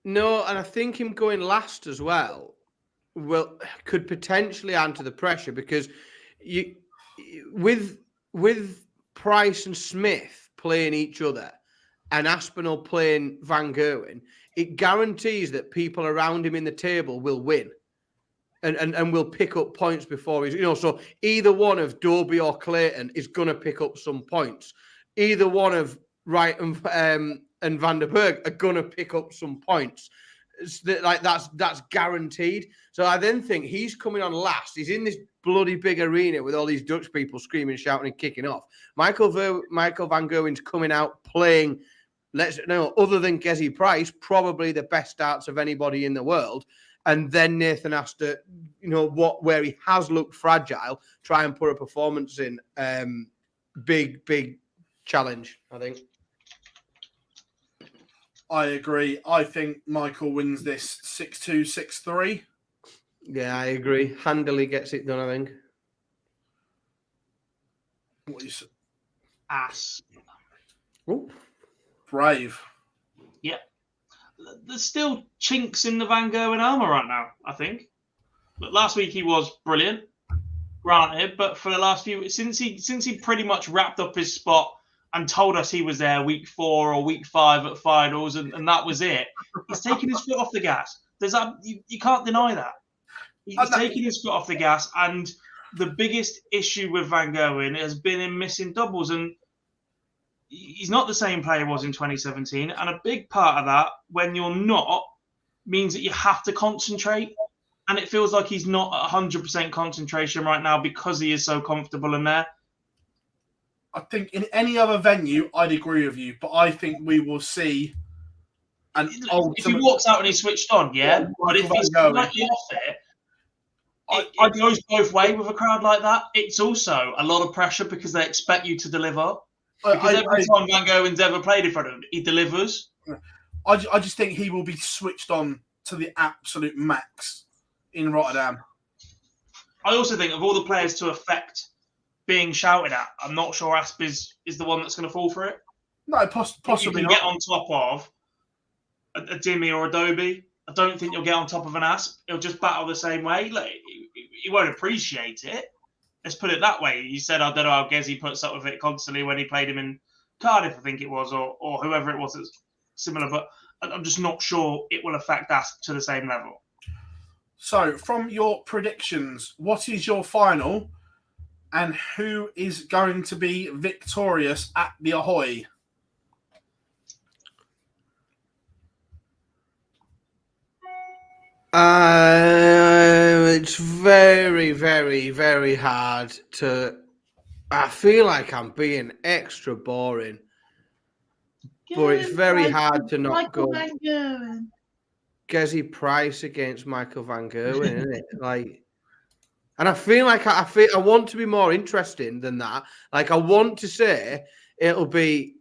No, and I think him going last as well could potentially add to the pressure because with Price and Smith playing each other and Aspinall playing Van Gerwen, it guarantees that people around him in the table will win and will pick up points before he's, so either one of Dobie or Clayton is going to pick up some points. Either one of Wright and Van der Berg are going to pick up some points. That's guaranteed. So I then think he's coming on last. He's in this bloody big arena with all these Dutch people screaming, shouting and kicking off. Michael Van Gerwen's coming out playing other than Gezi Price, probably the best darts of anybody in the world. And then Nathan has to, where he has looked fragile, try and put a performance in. Big challenge, I think. I agree. I think Michael wins this 6-2, 6-3. Yeah, I agree. Handily gets it done, I think. What you say? Ass. Ooh. Brave. Yeah. There's still chinks in the Van Gerwen armour right now, I think. But last week he was brilliant, granted, but for the last few since he pretty much wrapped up his spot and told us he was there week 4 or week 5 at finals, and that was it. He's taking his foot off the gas. You can't deny that. He's taking his foot off the gas, and the biggest issue with Van Gerwen has been him missing doubles, and he's not the same player he was in 2017. And a big part of that, when you're not, means that you have to concentrate. And it feels like he's not at 100% concentration right now because he is so comfortable in there. I think in any other venue, I'd agree with you, but I think we will see an If he walks out and he's switched on, yeah. But if he's slightly off it goes both ways with a crowd like that. It's also a lot of pressure because they expect you to deliver. Because every time Van Gerwen's ever played in front of him, he delivers. I just think he will be switched on to the absolute max in Rotterdam. I also think of all the players to affect being shouted at, I'm not sure Asp is the one that's going to fall for it. No, possibly you can not. Get on top of a Dimmy or a Dobie. I don't think you'll get on top of an Asp. He'll just battle the same way. Like, he won't appreciate it. Let's put it that way. He said, I don't know how Gezi puts up with it constantly when he played him in Cardiff, I think it was, or whoever it was that's similar. But I'm just not sure it will affect Asp to the same level. So, from your predictions, what is your final and who is going to be victorious at the Ahoy? It's very, very, very hard to... I feel like I'm being extra boring. But it's very hard to not go... Gezi Price against Michael Van Gerwen, isn't it? Like, and I feel like I want to be more interesting than that. Like, I want to say it'll be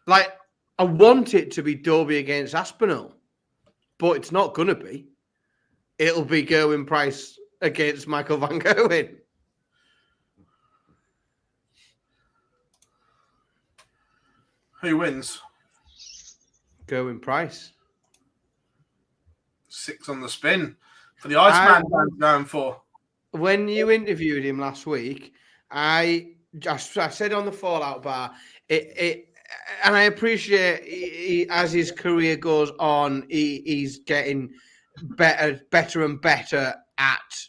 like I want it to be Dobie against Aspinall, but it's not gonna be. It'll be Gerwen Price against Michael Van Gerwen. Who wins? Gerwen Price. 6 on the spin for the Iceman going for. When you interviewed him last week, I said on the Fallout bar, and I appreciate as his career goes on, he's getting better and better at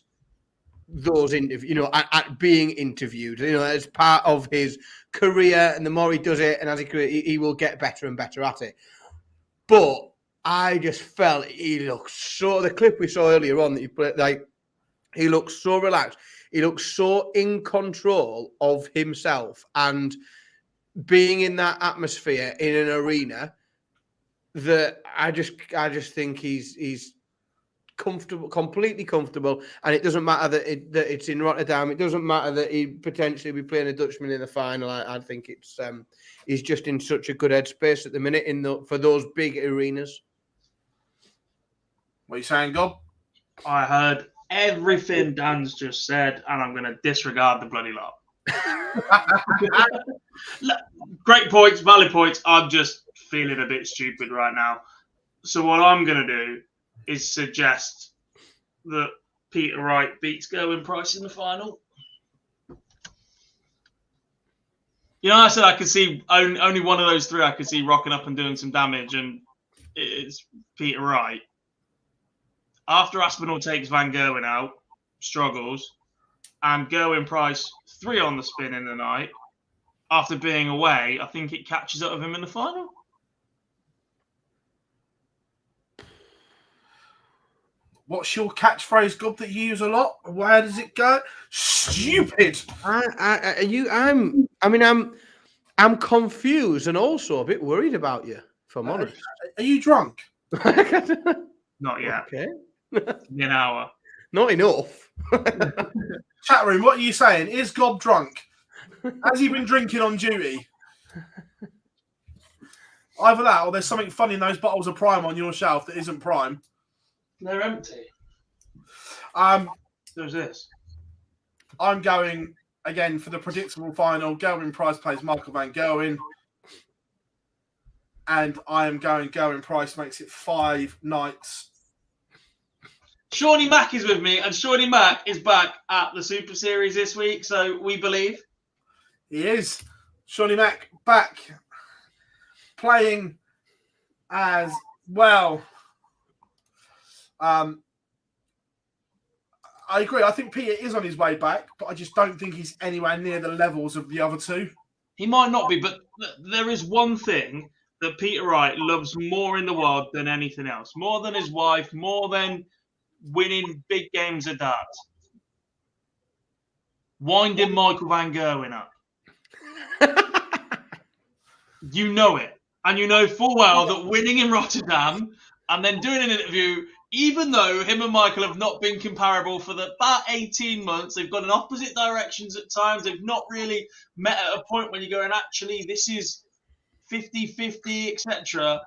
those interviews, at being interviewed. As part of his career, and the more he does it, and as he will get better and better at it. But I just felt he looked so. The clip we saw earlier on that you put, like, he looked so relaxed. He looked so in control of himself and being in that atmosphere in an arena that I just think he's comfortable, completely comfortable. And it doesn't matter that it's in Rotterdam. It doesn't matter that he potentially be playing a Dutchman in the final. I think it's he's just in such a good headspace at the minute for those big arenas. What are you saying, Gob? I heard everything Dan's just said, and I'm going to disregard the bloody lot. Great points, valid points. I'm just feeling a bit stupid right now. So what I'm going to do is suggest that Peter Wright beats Gerwen Price in the final. I said I could see only one of those three I could see rocking up and doing some damage, and it's Peter Wright. After Aspinall takes Van Gerwen out, struggles, and Gerwen Price 3 on the spin in the night, after being away, I think it catches up with him in the final. What's your catchphrase, Gob, that you use a lot? Where does it go? Stupid. I'm confused and also a bit worried about you, if I'm honest. Are you drunk? Not yet. Okay. In an hour. Not enough. Chat room, what are you saying? Is Gob drunk? Has he been drinking on duty? Either that or there's something funny in those bottles of Prime on your shelf that isn't Prime. They're empty. There's this. I'm going again for the predictable final. Gerwin Price plays Michael Van Gerwen. And I am going Gerwin Price makes it 5 nights. Shawnee Mack is with me, and Shawnee Mack is back at the Super Series this week, so we believe. He is. Shawnee Mack back playing as well. I agree. I think Peter is on his way back, but I just don't think he's anywhere near the levels of the other two. He might not be, but there is one thing that Peter Wright loves more in the world than anything else. More than his wife, more than winning big games of darts. Winding Michael Van Gerwen up. You know it. And you know full well that winning in Rotterdam and then doing an interview, even though him and Michael have not been comparable for about 18 months, they've gone in opposite directions at times, they've not really met at a point when you're going, actually, this is 50-50, etc.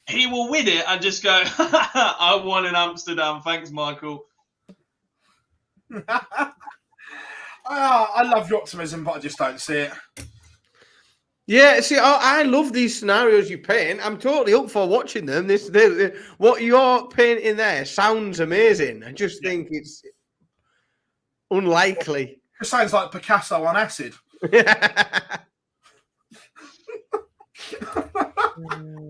He will win it and just go, I won in Amsterdam. Thanks, Michael. I love your optimism, but I just don't see it. Yeah, see, I love these scenarios you paint. I'm totally up for watching them. What you're painting there sounds amazing. I just think it's unlikely. It sounds like Picasso on acid.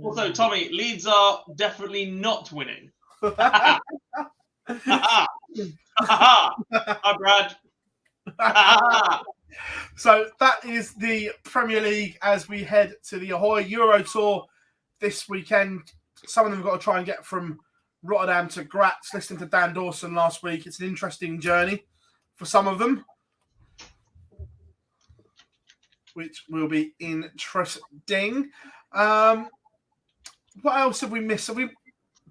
Also, Tommy, Leeds are definitely not winning. Hi, Brad. So that is the Premier League as we head to the Ahoy Euro Tour this weekend. Some of them have got to try and get from Rotterdam to Graz. Listening to Dan Dawson last week, it's an interesting journey for some of them, which will be interesting. What else have we missed?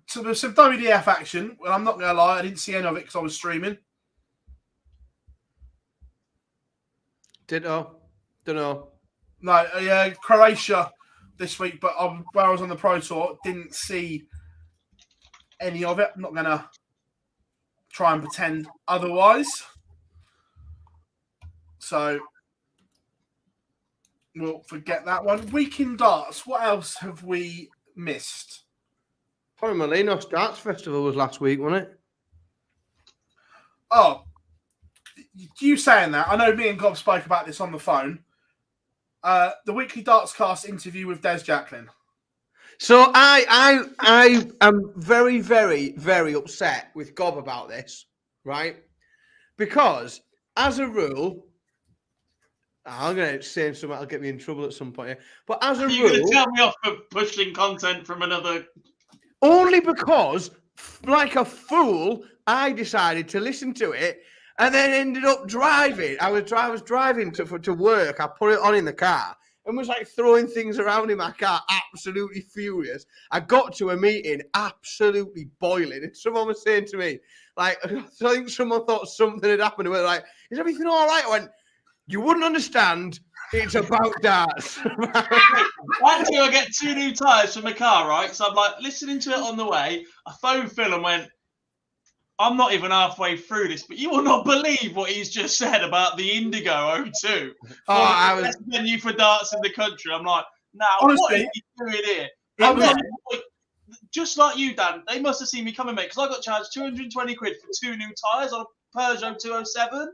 So there's some WDF action. Well, I'm not going to lie, I didn't see any of it because I was streaming. Don't know. No, Croatia this week, but where I was on the Pro Tour, didn't see any of it. I'm not going to try and pretend otherwise. So we'll forget that one. Week in darts. What else have we missed? Torremolinos Darts Festival was last week, wasn't it? Oh, you saying that? I know me and Gob spoke about this on the phone. The weekly darts cast interview with Des Jacklin. So I am very, very, very upset with Gob about this, right? Because as a rule, I'm going to say something that'll get me in trouble at some point here. But as a rule, you're going to tell me off for pushing content from another. Only because, like a fool, I decided to listen to it and then ended up driving. I was driving to work. I put it on in the car and was like throwing things around in my car, absolutely furious. I got to a meeting absolutely boiling. And someone was saying to me, like, I think someone thought something had happened. And we were like, is everything all right? I went, you wouldn't understand. It's about darts. Actually, I get 2 new tyres from the car, right? So I'm like listening to it on the way. I phoned Phill and went, I'm not even halfway through this, but you will not believe what he's just said about the Indigo 02. The best venue for darts in the country. I'm like, now, honestly, what are you doing here? And then, just like you, Dan, they must have seen me coming, mate, because I got charged 220 quid for 2 new tyres on a Peugeot 207.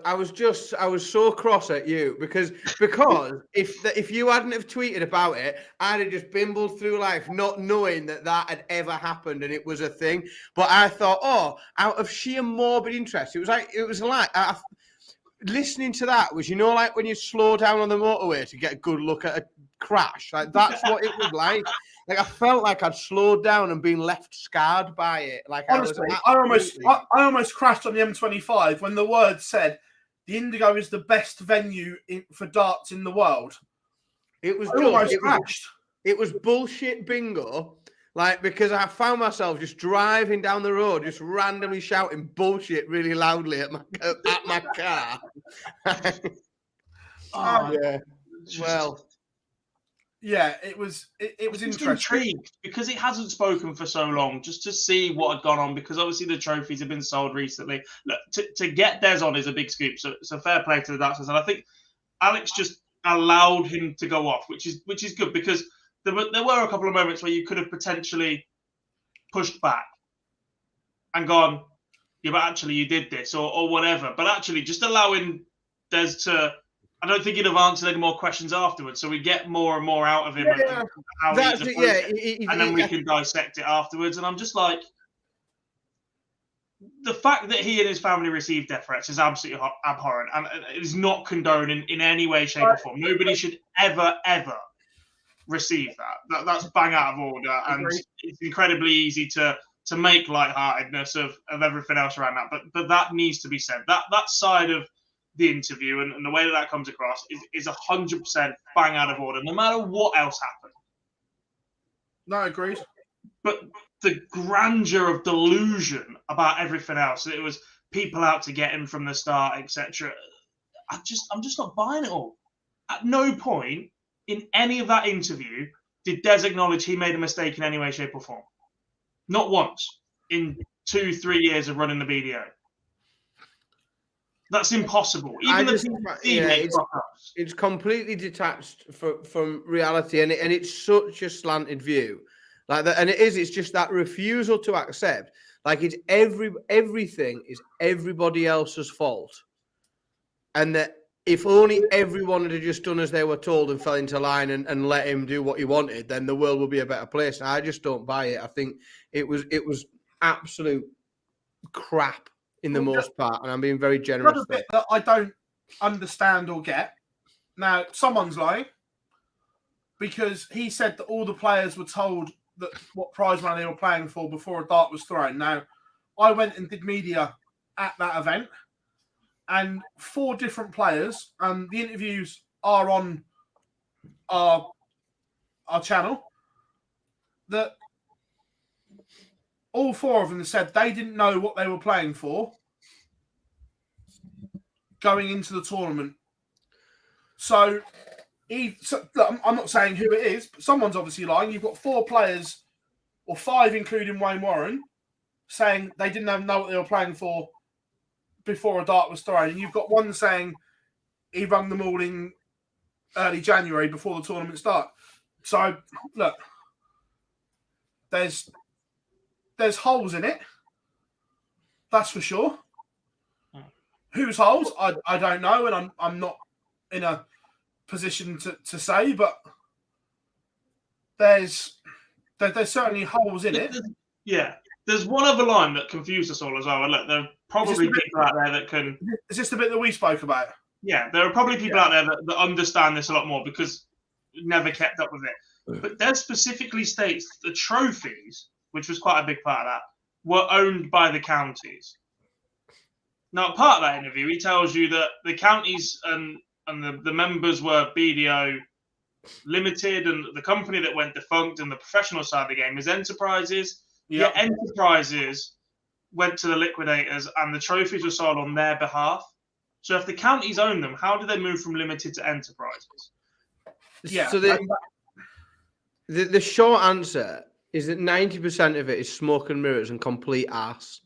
I was so cross at you because if you hadn't have tweeted about it, I'd have just bimbled through life not knowing that had ever happened and it was a thing. But I thought, out of sheer morbid interest, it was like listening to that was, like when you slow down on the motorway to get a good look at a crash. Like that's what it was like. Like I felt like I'd slowed down and been left scarred by it. Like honestly, I almost crashed on the M25 when the word said the Indigo is the best venue for darts in the world. It was I almost just, crashed. it was bullshit bingo. Like, because I found myself just driving down the road, just randomly shouting bullshit really loudly at my car. Yeah. Well, yeah, it was just interesting. Intrigued because it hasn't spoken for so long, just to see what had gone on, because obviously the trophies have been sold recently. Look, to get Des on is a big scoop, so fair play to the Dartsers, and I think Alex just allowed him to go off, which is good, because there were a couple of moments where you could have potentially pushed back and gone, yeah, but actually you did this or whatever, but actually just allowing Des to. I don't think he'd have answered any more questions afterwards, so we get more and more out of him. Yeah, and how that's he's it. Yeah, and then we can dissect it afterwards. And I'm just like, the fact that he and his family received death threats is absolutely abhorrent, and it is not condoned in any way, shape, or form. Nobody should ever receive that. That's bang out of order, and it's incredibly easy to make lightheartedness of everything else around that. But that needs to be said. That side of the interview and the way that comes across is 100% bang out of order, no matter what else happened. No, agreed. But the grandeur of delusion about everything else, it was people out to get him from the start, etc. I'm just not buying it all. At no point in any of that interview did Des acknowledge he made a mistake in any way, shape, or form. Not once in 2-3 years of running the BDO. That's impossible. Even it's completely detached from reality, and it's such a slanted view, like that. And it's just that refusal to accept, like it's everything is everybody else's fault, and that if only everyone had just done as they were told and fell into line and let him do what he wanted, then the world would be a better place. And I just don't buy it. I think it was absolute crap. In the most part, and I'm being very generous. Another bit that I don't understand or get. Now, someone's lying because he said that all the players were told that what prize money they were playing for before a dart was thrown. Now, I went and did media at that event, and 4 different players, and the interviews are on our channel, that all 4 of them said they didn't know what they were playing for going into the tournament. So, look, I'm not saying who it is, but someone's obviously lying. You've got 4 players, or 5 including Wayne Warren, saying they didn't know what they were playing for before a dart was thrown. And you've got one saying he rung them all in early January before the tournament started. So, look, there's holes in it. That's for sure. Whose holes? I don't know, and I'm not in a position to say, but there's certainly holes in it. Yeah. There's one other line that confused us all as well. And look, there are probably people out there that can... Is this the bit that we spoke about? Yeah, there are probably people out there that understand this a lot more because never kept up with it. But Des specifically states the trophies, which was quite a big part of that, were owned by the counties. Now, part of that interview, he tells you that the counties and the members were BDO Limited, and the company that went defunct and the professional side of the game is Enterprises. Yeah, Enterprises went to the liquidators and the trophies were sold on their behalf. So if the counties own them, how did they move from Limited to Enterprises? Yeah. So the short answer is that 90% of it is smoke and mirrors and complete arse,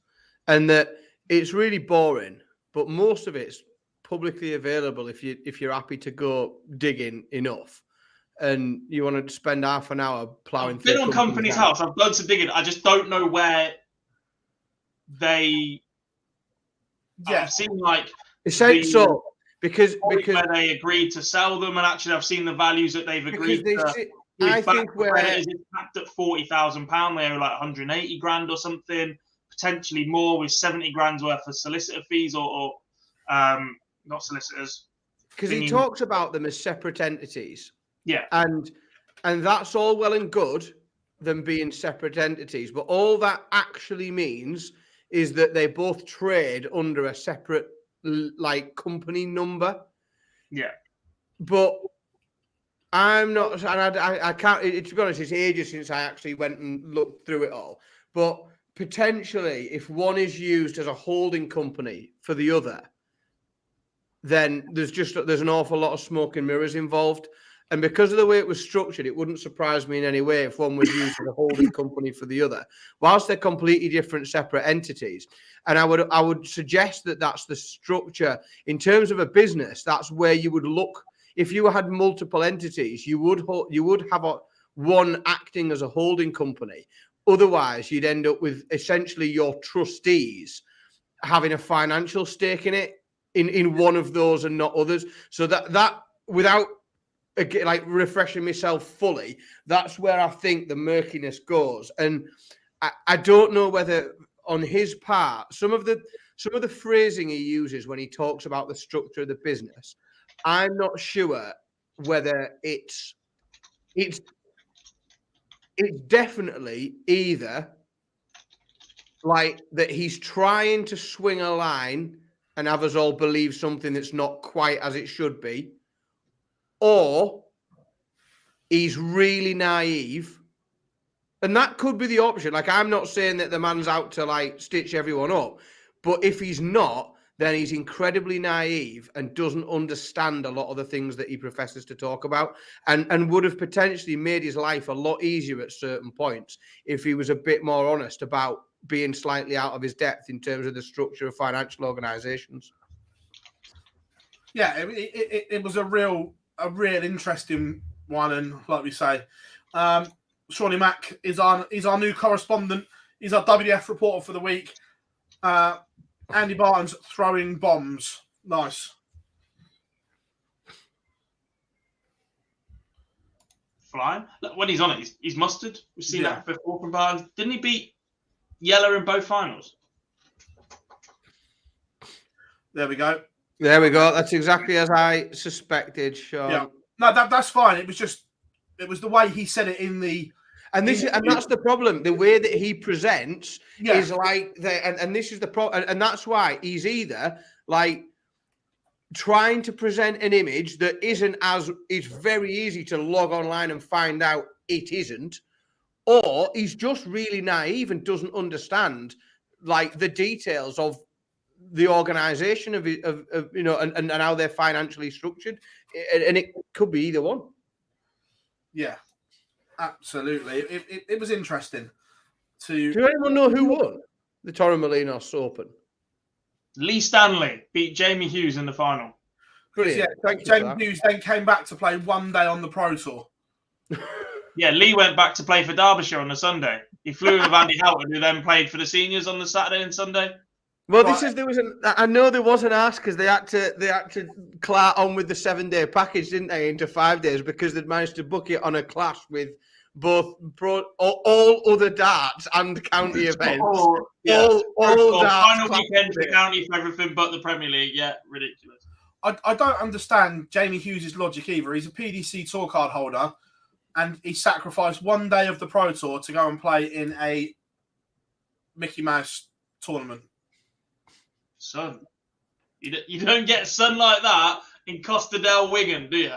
and that it's really boring. But most of it's publicly available if you're happy to go digging enough, and you want to spend half an hour plowing. I've been on Company's House. I've done some digging. I just don't know where they. Yeah, I've seen like. So because where they agreed to sell them, and actually I've seen the values that they've agreed to. I think where it's capped at £40,000, they owe like 180 grand or something, potentially more, with 70 grand's worth of solicitor fees or not solicitors. Because he talks about them as separate entities. Yeah, and that's all well and good, them being separate entities, but all that actually means is that they both trade under a separate like company number. Yeah. But I'm not, and I can't. To be honest, it's ages since I actually went and looked through it all. But potentially, if one is used as a holding company for the other, then there's an awful lot of smoke and mirrors involved. And because of the way it was structured, it wouldn't surprise me in any way if one was used as a holding company for the other, whilst they're completely different, separate entities. And I would suggest that that's the structure in terms of a business. That's where you would look. If you had multiple entities, you would have one acting as a holding company. Otherwise, you'd end up with essentially your trustees having a financial stake in it, in one of those and not others. So that without like refreshing myself fully, that's where I think the murkiness goes. And I don't know whether on his part, some of the phrasing he uses when he talks about the structure of the business, I'm not sure whether it's definitely either like that he's trying to swing a line and have us all believe something that's not quite as it should be, or he's really naive. And that could be the option. Like, I'm not saying that the man's out to like stitch everyone up, but if he's not, then he's incredibly naive and doesn't understand a lot of the things that he professes to talk about, and would have potentially made his life a lot easier at certain points if he was a bit more honest about being slightly out of his depth in terms of the structure of financial organizations. Yeah, it was a real interesting one, and like we say, Shawnee Mack is our new correspondent. He's our WF reporter for the week. Andy Barton's throwing bombs. Nice. Flying. Look, when he's on it, he's mustard. We've seen that before from Barton. Didn't he beat Yeller in both finals? There we go. That's exactly as I suspected, Sean. Yeah. No, that's fine. It was the way he said it in the. And that's the problem. The way that he presents is like and this is the problem, and that's why he's either like trying to present an image that isn't as it's very easy to log online and find out it isn't, or he's just really naive and doesn't understand like the details of the organization of you know and how they're financially structured, and it could be either one. Yeah. Absolutely. It was interesting. Do anyone know who won the Torremolinos Open? Lee Stanley beat Jamie Hughes in the final. Brilliant. Yeah, Jamie Hughes then came back to play one day on the Pro Tour. Yeah, Lee went back to play for Derbyshire on the Sunday. He flew with Andy Houghton, who then played for the seniors on the Saturday and Sunday. Well, I know there was an ask because they had to cart on with the 7-day package, didn't they, into 5 days, because they'd managed to book it on a clash with both all other darts and county events. All darts. Final weekend for county for everything but the Premier League. Yeah, ridiculous. I don't understand Jamie Hughes' logic either. He's a PDC tour card holder, and he sacrificed 1 day of the Pro Tour to go and play in a Mickey Mouse tournament. Son, you don't get sun like that in Costa del Wigan, do you?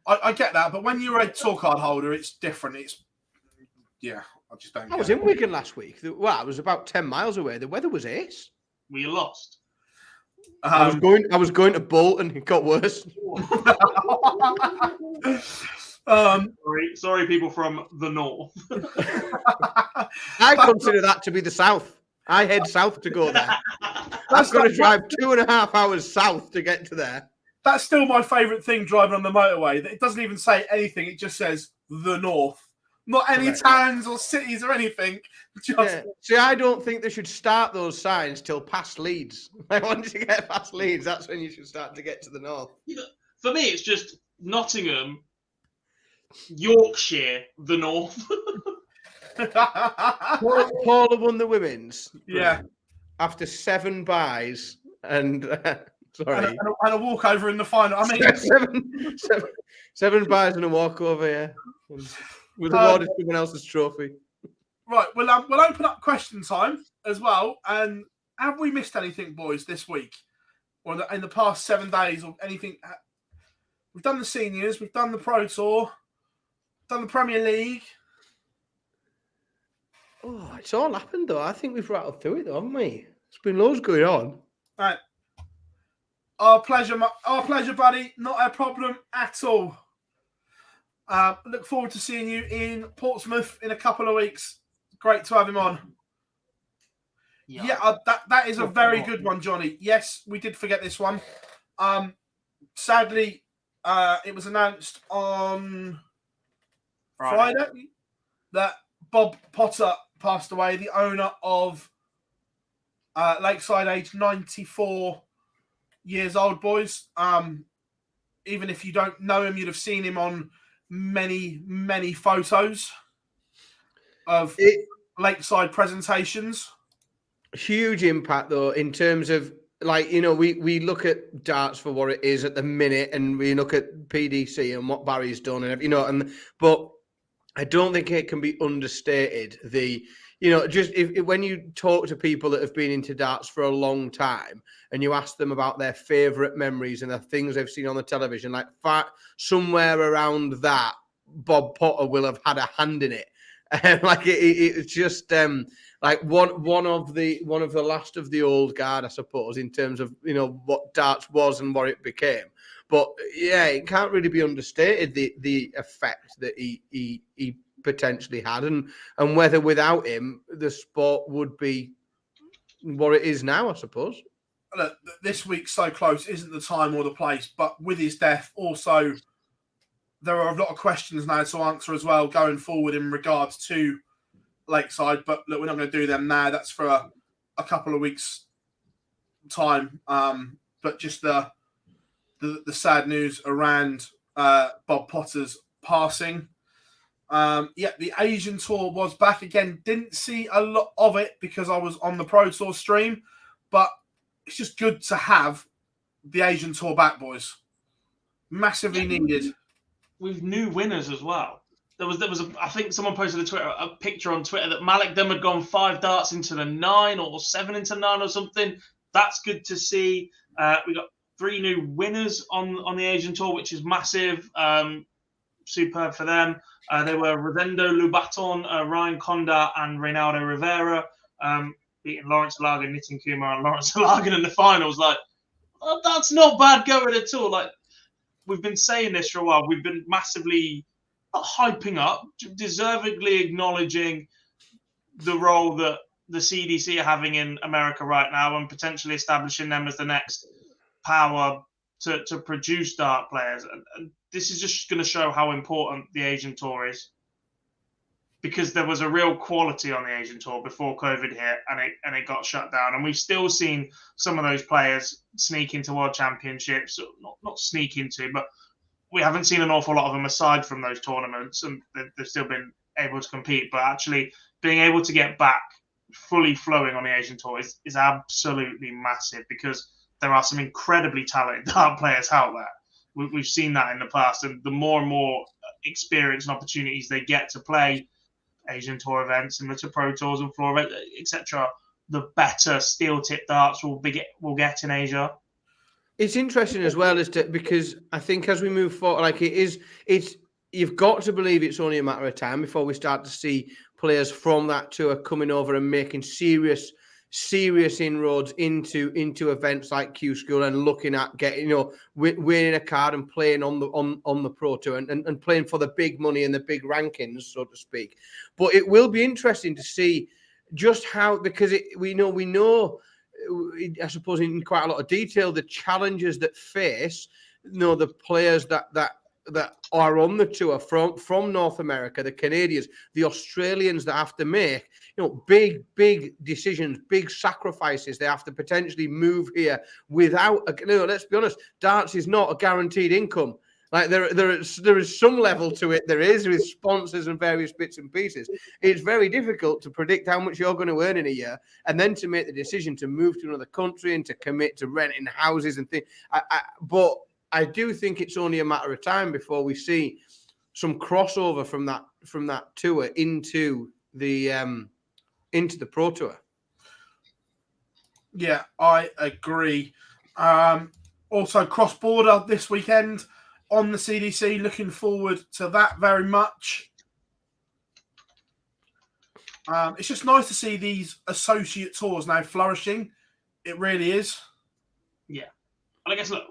I get that, but when you're a tour card holder, it's different. I just don't. I was in Wigan last week. Well, I was about 10 miles away. The weather was ace. We lost. I was going to Bolton. It got worse. Sorry, people from the north. I consider that to be the south. I head south to go there. I've got to drive 2.5 hours south to get to there. That's still my favourite thing driving on the motorway. It doesn't even say anything. It just says the north. Not any towns or cities or anything. See, I don't think they should start those signs till past Leeds. Once you get past Leeds, that's when you should start to get to the north. For me, it's just Nottingham, Yorkshire, the north. Paula won the women's. Yeah. After 7 buys and... Sorry. And a walkover in the final. I mean, seven buys and a walkover, yeah. With awarded someone else's trophy. Right, we'll open up question time as well. And have we missed anything, boys, this week? or in the past 7 days or anything. We've done the seniors, we've done the Pro Tour, done the Premier League. Oh, it's all happened though. I think we've rattled through it, though, haven't we? There's been loads going on. Right. Our pleasure, buddy. Not a problem at all. Look forward to seeing you in Portsmouth in a couple of weeks. Great to have him on. Yeah, that is a very good one, Johnny. Yes, we did forget this one. Sadly, it was announced on Friday that Bob Potter passed away, the owner of Lakeside, aged 94 years old, boys. Even if you don't know him, you'd have seen him on many, many photos of Lakeside presentations. Huge impact, though, in terms of, like, you know, we look at darts for what it is at the minute, and we look at PDC and what Barry's done, and you know, but I don't think it can be understated. Just if when you talk to people that have been into darts for a long time, and you ask them about their favourite memories and the things they've seen on the television, like somewhere around that, Bob Potter will have had a hand in it. Like it's just like one of the last of the old guard, I suppose, in terms of, you know, what darts was and what it became. But yeah, it can't really be understated the effect that he potentially had, and whether without him the sport would be what it is now, I suppose. Look, this week's So Close isn't the time or the place, but with his death, also there are a lot of questions now to answer as well going forward in regards to Lakeside. But look, we're not going to do them now. That's for a couple of weeks' time. But just the sad news around Bob Potter's passing. The Asian Tour was back again. Didn't see a lot of it because I was on the Pro Tour stream, but it's just good to have the Asian Tour back, boys. Massively needed. With new winners as well. There was I think someone posted a picture on Twitter that Malik Dem had gone 5 darts into the 9 or 7 into 9 or something. That's good to see. We got 3 new winners on the Asian Tour, which is massive. Superb for them. They were Rosendo Lubaton, Ryan Conda, and Reynaldo Rivera, beating Lawrence Alagan, Nitin Kumar, and Lawrence Alagan in the finals. Like, that's not bad going at all. Like, we've been saying this for a while. We've been massively hyping up, deservedly acknowledging the role that the CDC are having in America right now, and potentially establishing them as the next power to produce dart players. And this is just going to show how important the Asian Tour is, because there was a real quality on the Asian Tour before COVID hit, and it got shut down. And we've still seen some of those players sneak into World Championships, not sneak into, but we haven't seen an awful lot of them aside from those tournaments, and they've still been able to compete. But actually being able to get back fully flowing on the Asian Tour is absolutely massive, because there are some incredibly talented dart players out there. We've seen that in the past, and the more and more experience and opportunities they get to play Asian Tour events, similar to Pro Tours and Floor, etc., the better steel tip darts will get in Asia. It's interesting as well because I think as we move forward, like it's you've got to believe it's only a matter of time before we start to see players from that tour coming over and making serious inroads into events like Q School, and looking at getting, you know, winning a card and playing on the Pro Tour and playing for the big money and the big rankings, so to speak. But it will be interesting to see just how, because we know I suppose in quite a lot of detail the challenges that face, you know, the players that are on the tour from North America, the Canadians, the Australians that have to make, you know, big decisions, big sacrifices. They have to potentially move here without, let's be honest, darts is not a guaranteed income. Like there is some level to it. There is, with sponsors and various bits and pieces. It's very difficult to predict how much you're going to earn in a year, and then to make the decision to move to another country and to commit to renting houses and things. But I do think it's only a matter of time before we see some crossover from that tour into the Pro Tour. Yeah, I agree. Also, cross-border this weekend on the CDC. Looking forward to that very much. It's just nice to see these associate tours now flourishing. It really is. Yeah. And I guess, look,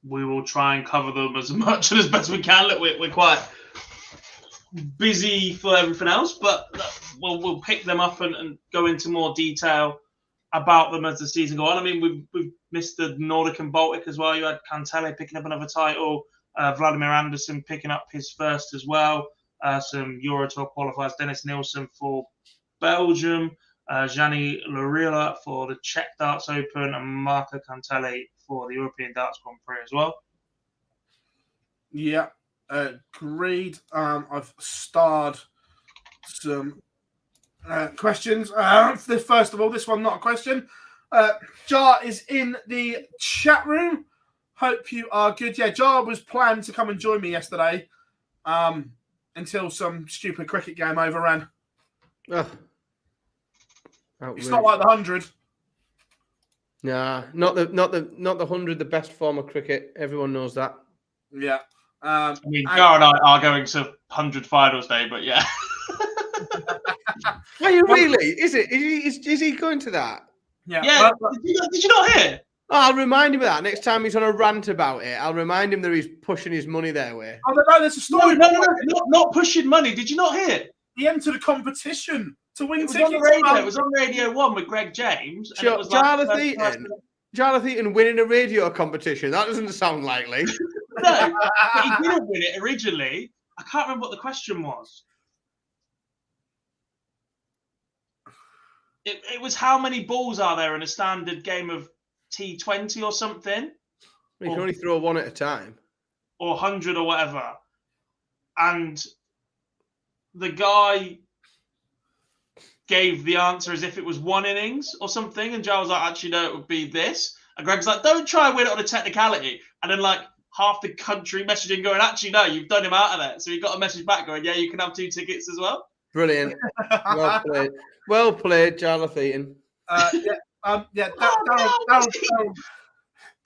we will try and cover them as much and as best we can. Look, we're quite busy for everything else, but we'll pick them up and go into more detail about them as the season goes on. I mean, we've missed the Nordic and Baltic as well. You had Cantele picking up another title, Vladimir Anderson picking up his first as well. Some Euro Tour qualifiers, Dennis Nielsen for Belgium, Gianni Lorilla for the Czech Darts Open, and Marco Cantele for the European Darts Grand Prix as well. Yeah, agreed. I've starred some questions. First of all, this one not a question. Jar is in the chat room. Hope you are good. Yeah, Jar was planned to come and join me yesterday until some stupid cricket game overran. Ugh. It's not like the 100. Nah, not the 100. The best form of cricket. Everyone knows that. Yeah. I mean, Jar and I are going to 100 finals day, but yeah. Are you really? Is it? Is he going to that? Yeah. Yeah. Did you not hear? Oh, I'll remind him of that next time he's on a rant about it. I'll remind him that he's pushing his money their way. I don't know. There's a story. No, not pushing money. Did you not hear? He entered a competition to win It was tickets. on radio. It was on Radio 1 with Greg James. And it was Jarlath Eaton winning a radio competition. That doesn't sound likely. No, but he didn't win it originally. I can't remember what the question was. It was how many balls are there in a standard game of T20 or something? You can only throw one at a time. Or 100 or whatever. And the guy gave the answer as if it was one innings or something. And Joe was like, actually, no, it would be this. And Greg's like, don't try and win it on a technicality. And then, like, half the country messaging going, actually, no, you've done him out of there. So he got a message back going, yeah, you can have 2 tickets as well. Brilliant. Well played. Well played, Jarlath Eaton.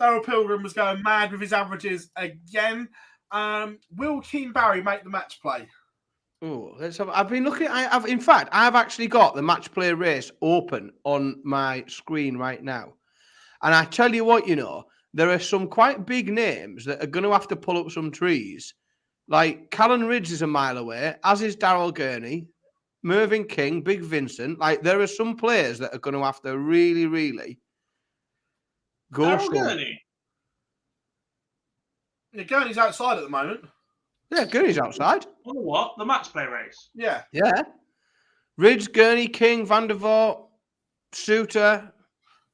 Daryl Pilgrim was going mad with his averages again. Will Keen Barry make the match play? Oh, let's have. I've been looking. In fact, I've actually got the match play race open on my screen right now, and I tell you what, there are some quite big names that are going to have to pull up some trees. Like Callan Ridge is a mile away, as is Darryl Gurney, Mervyn King, Big Vincent. Like there are some players that are going to have to really, really go. Darryl Gurney? Yeah, Gurney's outside at the moment. Yeah, Gurney's outside. On the what? The match play race? Yeah. Yeah. Ridge, Gurney, King, Van der Voort, Suter,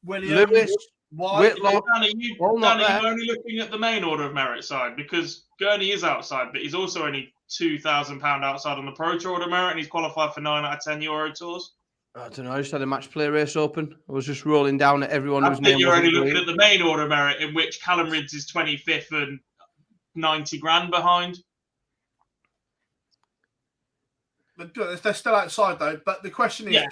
Williams, Lewis, Whitlock. Danny, you're only looking at the main order of merit side because Gurney is outside, but he's also only £2,000 outside on the Pro Tour order of merit, and he's qualified for 9 out of 10 Euro Tours. I don't know. I just had a match play race open. I was just rolling down at everyone whose I name think you're only wasn't looking at the main order of merit, in which Callum Ridge is 25th and 90 grand behind. They're still outside though. But the question is,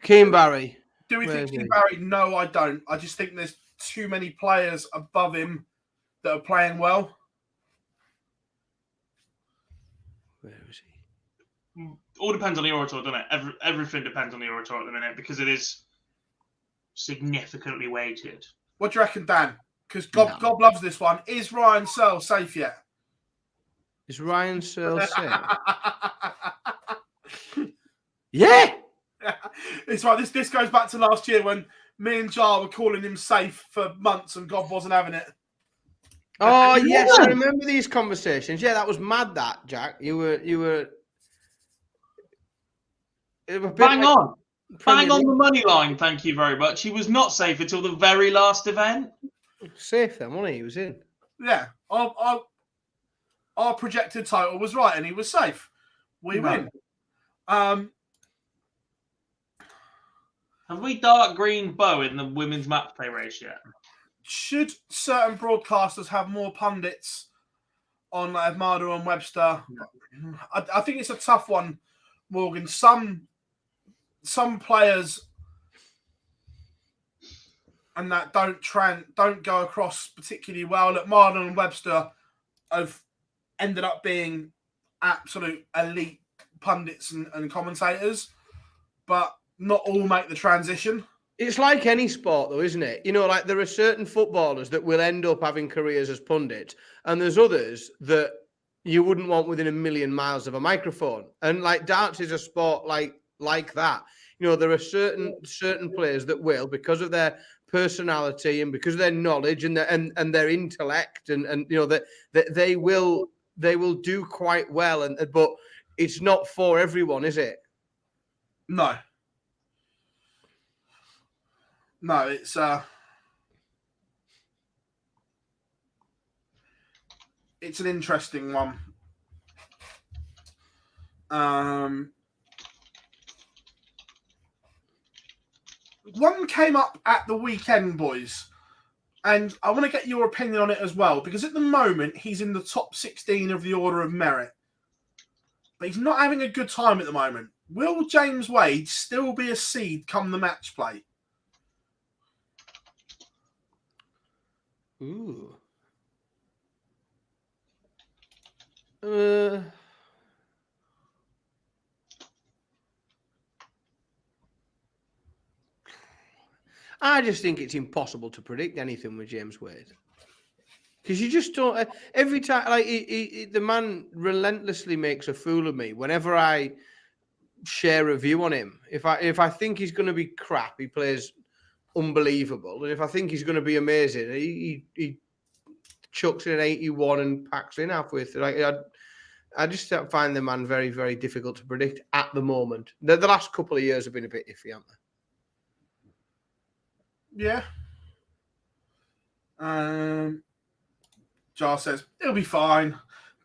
Keen Barry. Do we think Keen Barry? No, I don't. I just think there's too many players above him that are playing well. Where is he? All depends on the Euro Tour, doesn't it? Everything depends on the Euro Tour at the minute because it is significantly weighted. What do you reckon, Dan? Because God loves this one. Is Ryan Searle safe yet? Is Ryan Searle safe? Yeah. It's right. This goes back to last year when me and Jar were calling him safe for months and God wasn't having it. Oh yes, I remember these conversations. Yeah, that was mad. That Jack, you were. Bang on the money line. Thank you very much. He was not safe until the very last event. Safe then, wasn't he? He was in. Yeah, our projected title was right, and he was safe. We win. Have we dark green bow in the women's match play race yet? Should certain broadcasters have more pundits on like Armada and Webster? I think it's a tough one, Morgan. Some players and that don't go across particularly well. Look, Marlon and Webster have ended up being absolute elite pundits and commentators, but not all make the transition. It's like any sport, though, isn't it? You know, like there are certain footballers that will end up having careers as pundits, and there's others that you wouldn't want within a million miles of a microphone. And like darts is a sport like that. You know, there are certain players that will, because of their personality and because of their knowledge and their intellect, and you know that they will do quite well. But it's not for everyone, is it? No, it's an interesting one. One came up at the weekend, boys, and I want to get your opinion on it as well, because at the moment he's in the top 16 of the Order of Merit, but he's not having a good time at the moment. Will James Wade still be a seed come the match play? Ooh. I just think it's impossible to predict anything with James Wade, because you just don't. Every time, like the man relentlessly makes a fool of me whenever I share a view on him. If I think he's going to be crap, he plays unbelievable, and if I think he's going to be amazing, he chucks in an 81 and packs in halfway through. Like I just find the man very, very difficult to predict at the moment. The last couple of years have been a bit iffy, haven't they? Yeah. Jar says he'll be fine.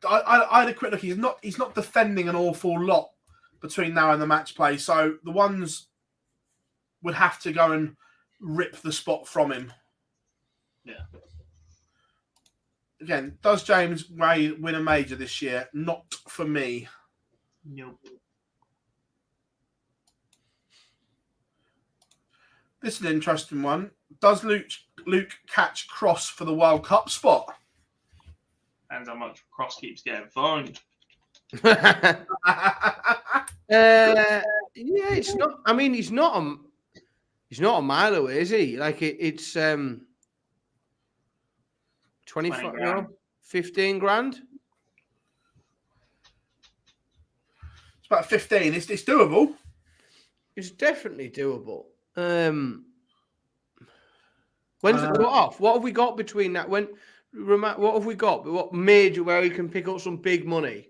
I had a quick look. He's not defending an awful lot between now and the match play, so the ones would have to go and rip the spot from him. Yeah. Again, does James Wade win a major this year? Not for me. Nope. This is an interesting one. Does Luke catch Cross for the World Cup spot? And how much Cross keeps getting fined. Yeah, it's not. I mean, he's not a mile away, is he? Like it's 25, no, 15 grand. It's about 15. It's doable. It's definitely doable. When's the cut off? What have we got between that? What have we got? What major where we can pick up some big money?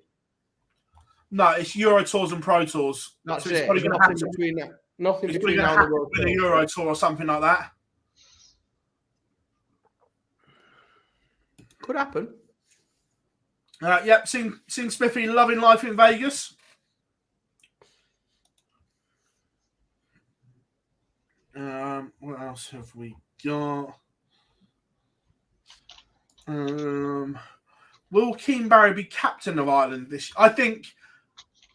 No, it's Euro Tours and Pro Tours. That's so it. There's nothing between that. Nothing it's between now now and the World Tour. With a Euro Tour or something like that. Could happen. Yep, seen Smithy loving life in Vegas. What else have we got? Will Keane Barry be captain of Ireland this year? I think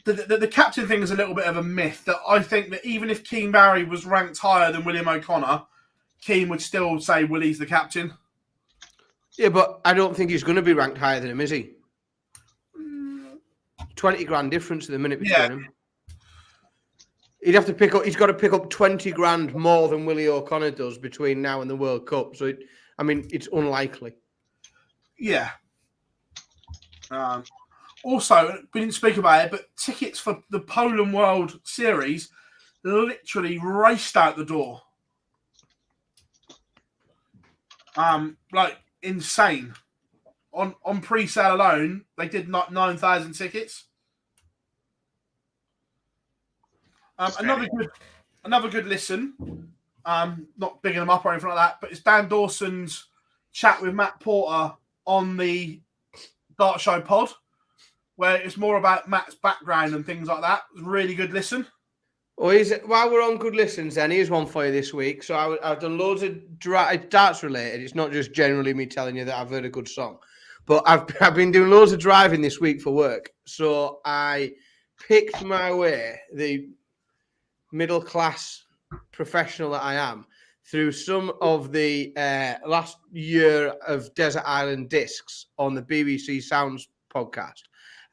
the captain thing is a little bit of a myth. That I think that even if Keane Barry was ranked higher than William O'Connor, Keane would still say Willie's the captain. Yeah, but I don't think he's going to be ranked higher than him, is he? 20 grand difference at the minute between him. He'd have to pick up. He's got to pick up 20 grand more than Willie O'Connor does between now and the World Cup. So, it's unlikely. Yeah. Also, we didn't speak about it, but tickets for the Poland World Series literally raced out the door. Like insane. On pre-sale alone, they did 9,000 tickets. Another good listen. Not bigging them up or anything like that, but it's Dan Dawson's chat with Matt Porter on the Dart Show pod, where it's more about Matt's background and things like that. It was a really good listen. Well, while we're on good listens, then here's one for you this week. So I've done loads of darts related. It's not just generally me telling you that I've heard a good song, but I've been doing loads of driving this week for work. So I picked my way, the middle class professional that I am, through some of the last year of Desert Island Discs on the BBC Sounds podcast,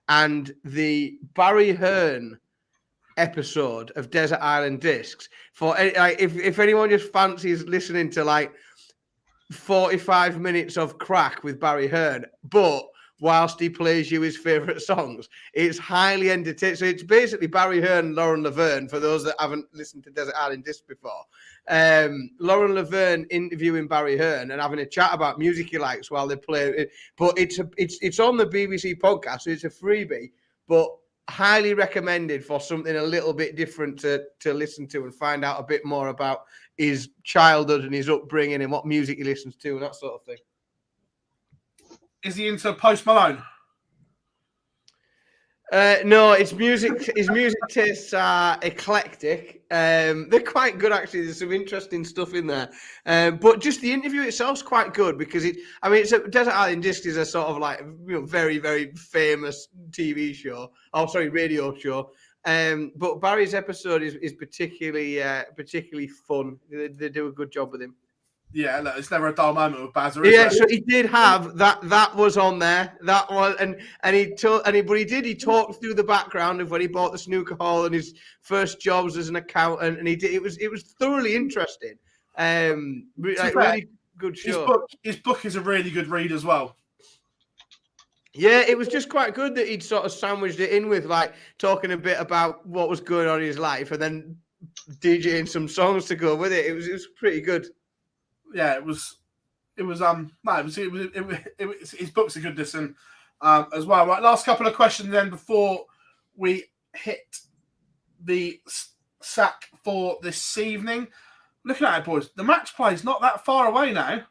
and the Barry Hearn episode of Desert Island Discs. For if anyone just fancies listening to like 45 minutes of crack with Barry Hearn, but whilst he plays you his favourite songs, it's highly entertaining. So it's basically Barry Hearn and Lauren Laverne, for those that haven't listened to Desert Island Discs before. Lauren Laverne interviewing Barry Hearn and having a chat about music he likes while they play it. But it's on the BBC podcast, so it's a freebie, but highly recommended for something a little bit different to listen to and find out a bit more about his childhood and his upbringing and what music he listens to and that sort of thing. Is he into Post Malone? No, his music tastes are eclectic. They're quite good, actually. There's some interesting stuff in there. But just the interview itself's quite good because it's a Desert Island Discs is a sort of like, very, very famous TV show. Oh, sorry, radio show. But Barry's episode is particularly fun. They do a good job with him. Yeah, look, it's never a dull moment with Bazza. Yeah, so he did have that. That was on there. That was, and he talked through the background of when he bought the snooker hall and his first jobs as an accountant, and he did. It was thoroughly interesting. Really good show. His book is a really good read as well. Yeah, it was just quite good that he'd sort of sandwiched it in with like talking a bit about what was going on in his life, and then DJing some songs to go with it. It was pretty good. Yeah, his book's a good listen as well. Right, last couple of questions then before we hit the sack for this evening. Looking at it, boys, the match play is not that far away now.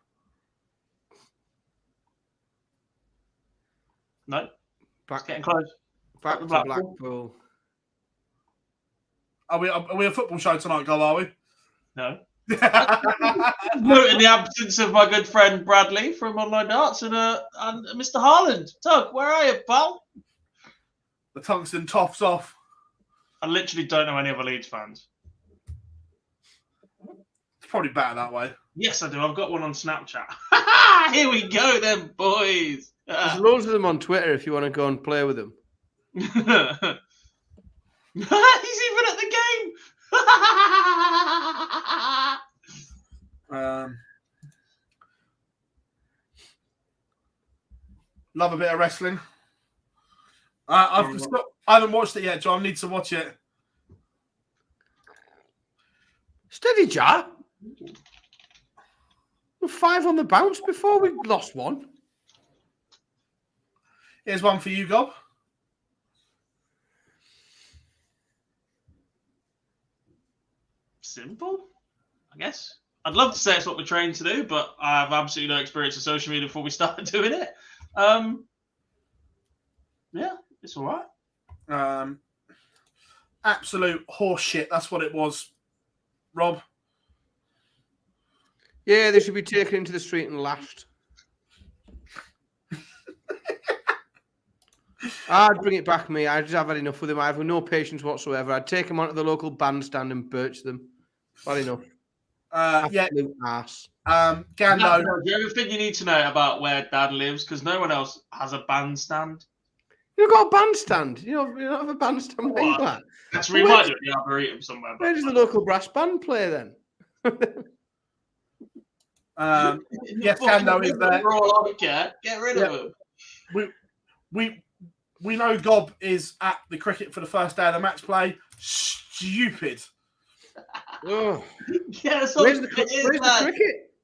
No, Back, getting close. Back to Blackpool. Are we a football show tonight, Gob, are we? No. No, in the absence of my good friend Bradley from Online Darts and Mr. Harland. Tug, where are you, pal? The tungsten tops off. I literally don't know any other Leeds fans. It's probably better that way. Yes, I do. I've got one on Snapchat. Here we go, then, boys. There's loads of them on Twitter if you want to go and play with them. He's even at the game. Love a bit of wrestling. I haven't watched it yet, John. Need to watch it. Steady, Jar. 5 on the bounce before we lost one. Here's one for you, Gob. Simple, I guess. I'd love to say it's what we're trained to do, but I have absolutely no experience of social media before we started doing it. Yeah, it's all right. Absolute horse shit. That's what it was, Rob. Yeah, they should be taken into the street and lashed. I'd bring it back, me. I just have had enough with them. I have no patience whatsoever. I'd take them onto the local bandstand and birch them. Had enough. Absolute ass. Gando. The other thing you need to know about where Dad lives, because no one else has a bandstand. You've got a bandstand. You don't have a bandstand where you are. That's we might do it in the Arboretum somewhere. Where does the local brass band play then? Yes, Gando is there. Get rid of him. We know Gob is at the cricket for the first day of the match play. Stupid. Oh. Yeah, where's the cricket?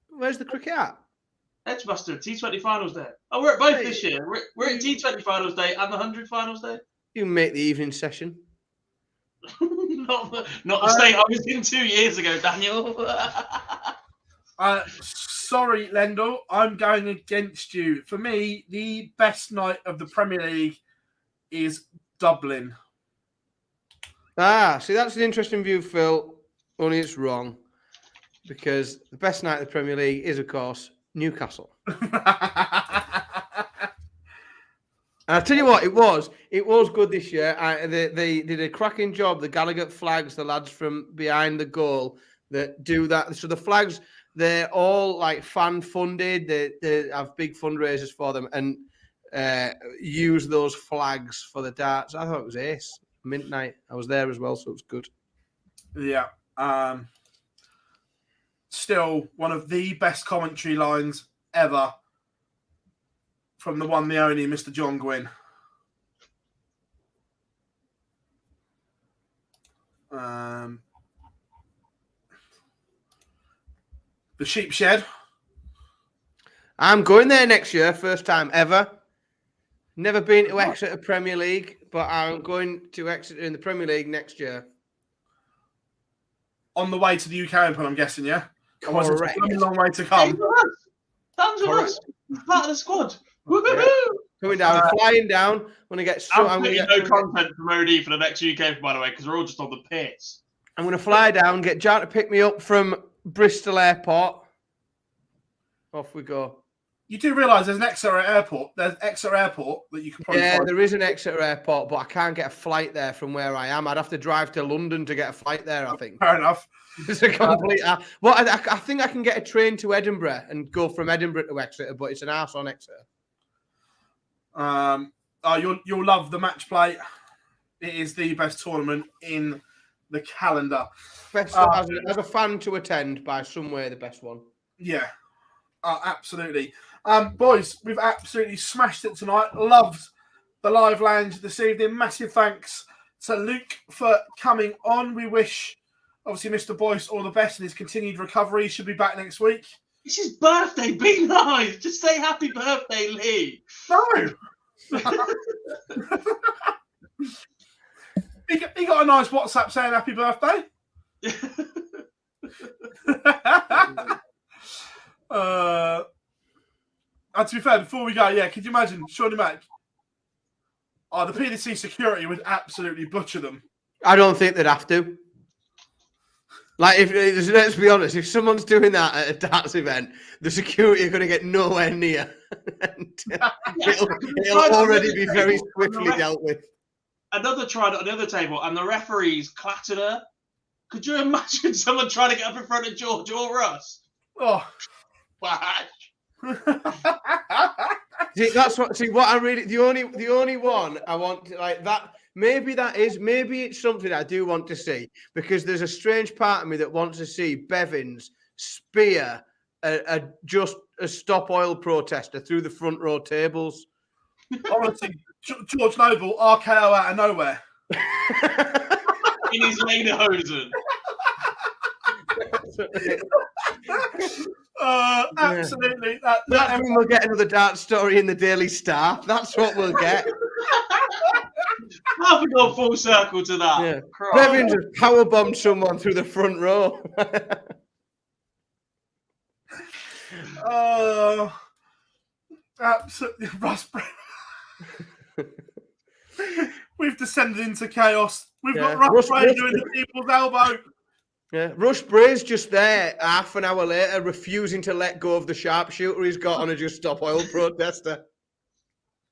Where's the cricket at? Edgebuster, T20 Finals Day. Oh, we're at both this year. We're at T20 Finals Day and the 100 Finals Day. You make the evening session. not the state I was in 2 years ago, Daniel. Sorry, Lendl. I'm going against you. For me, the best night of the Premier League is Dublin. See, that's an interesting view, Phil. Only it's wrong. Because the best night of the Premier League is, of course, Newcastle. And I'll tell you what, it was good this year. They did a cracking job. The Gallagher flags, the lads from behind the goal, that do that. So the flags, they're all like fan funded. They have big fundraisers for them and use those flags for the darts. I thought it was ace. Midnight. I was there as well, so it was good. Yeah. Still one of the best commentary lines ever from the one, the only Mr. John Gwynn. The Sheep Shed. I'm going there next year, first time ever. Never been to Exeter Premier League, but I'm going to Exeter in the Premier League next year. On the way to the UK Open, I'm guessing, yeah? Correct. It's a long way to Hey, come. Thumbs with us. Part of the squad. Woohoo! Coming down, flying down. I'm gonna get. I'm getting no content from OD for the next UK, by the way, because we're all just on the piss. I'm gonna fly down, get Jan to pick me up from Bristol Airport. Off we go. You do realise there's an Exeter Airport. There's Exeter Airport that you can probably Yeah, find. there is an Exeter Airport, but I can't get a flight there from where I am. I'd have to drive to London to get a flight there, I think. Fair enough. It's a complete... Well, I think I can get a train to Edinburgh and go from Edinburgh to Exeter, but it's an arse on Exeter. You'll love the match play. It is the best tournament in the calendar. Best as a fan to attend, by some way the best one. Yeah, absolutely. Boys, we've absolutely smashed it tonight. Loved the live lounge this evening. Massive thanks to Luke for coming on. We wish, obviously, Mr. Boyce all the best in his continued recovery. He should be back next week. It's his birthday. Be nice. Just say happy birthday, Lee. No. he got a nice WhatsApp saying happy birthday. And to be fair, before we go, yeah, could you imagine Shawnee Mac? Oh, the PDC security would absolutely butcher them. I don't think they'd have to. Like, let's be honest, if someone's doing that at a darts event, the security are going to get nowhere near. it'll already be very swiftly dealt with. Another tried at another table, and the referees clattered her. Could you imagine someone trying to get up in front of George or Russ? Oh. What I really the only one I want to, like that. Maybe it's something I do want to see, because there's a strange part of me that wants to see Bevins spear just a stop oil protester through the front row tables. I want to see George Noble RKO out of nowhere in his lederhosen. Absolutely. That's when we'll get another dart story in the Daily Star. That's what we'll get. Have we gone full circle to that? Yeah. Bevins has powerbombed someone through the front row. Absolutely. We've descended into chaos. We've got Russ Bray doing the people's elbow. Yeah, Rush Bray's just there half an hour later, refusing to let go of the sharpshooter he's got on a just stop oil protester.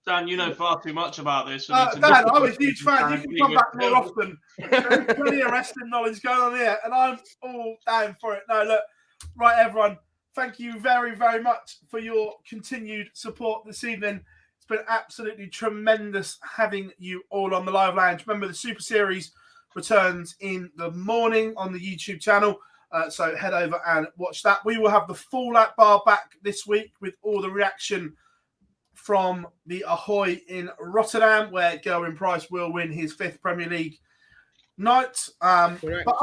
Dan, you know far too much about this. Dan, I'm a huge fan. You can come back more often. There's plenty of wrestling knowledge going on here, and I'm all down for it. No, look, right, everyone, thank you very, very much for your continued support this evening. It's been absolutely tremendous having you all on the live lounge. Remember, the Super Series returns in the morning on the YouTube channel, so head over and watch that. We will have the full lap bar back this week with all the reaction from the Ahoy in Rotterdam, where Gerwin Price will win his 5th Premier League night. But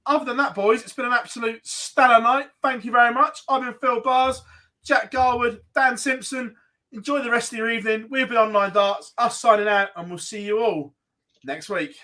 other than that, boys, it's been an absolute stellar night. Thank you very much. I've been Phill Bars, Jack Garwood, Dan Simpson. Enjoy the rest of your evening. We've been on 9 Darts, us signing out, and we'll see you all next week.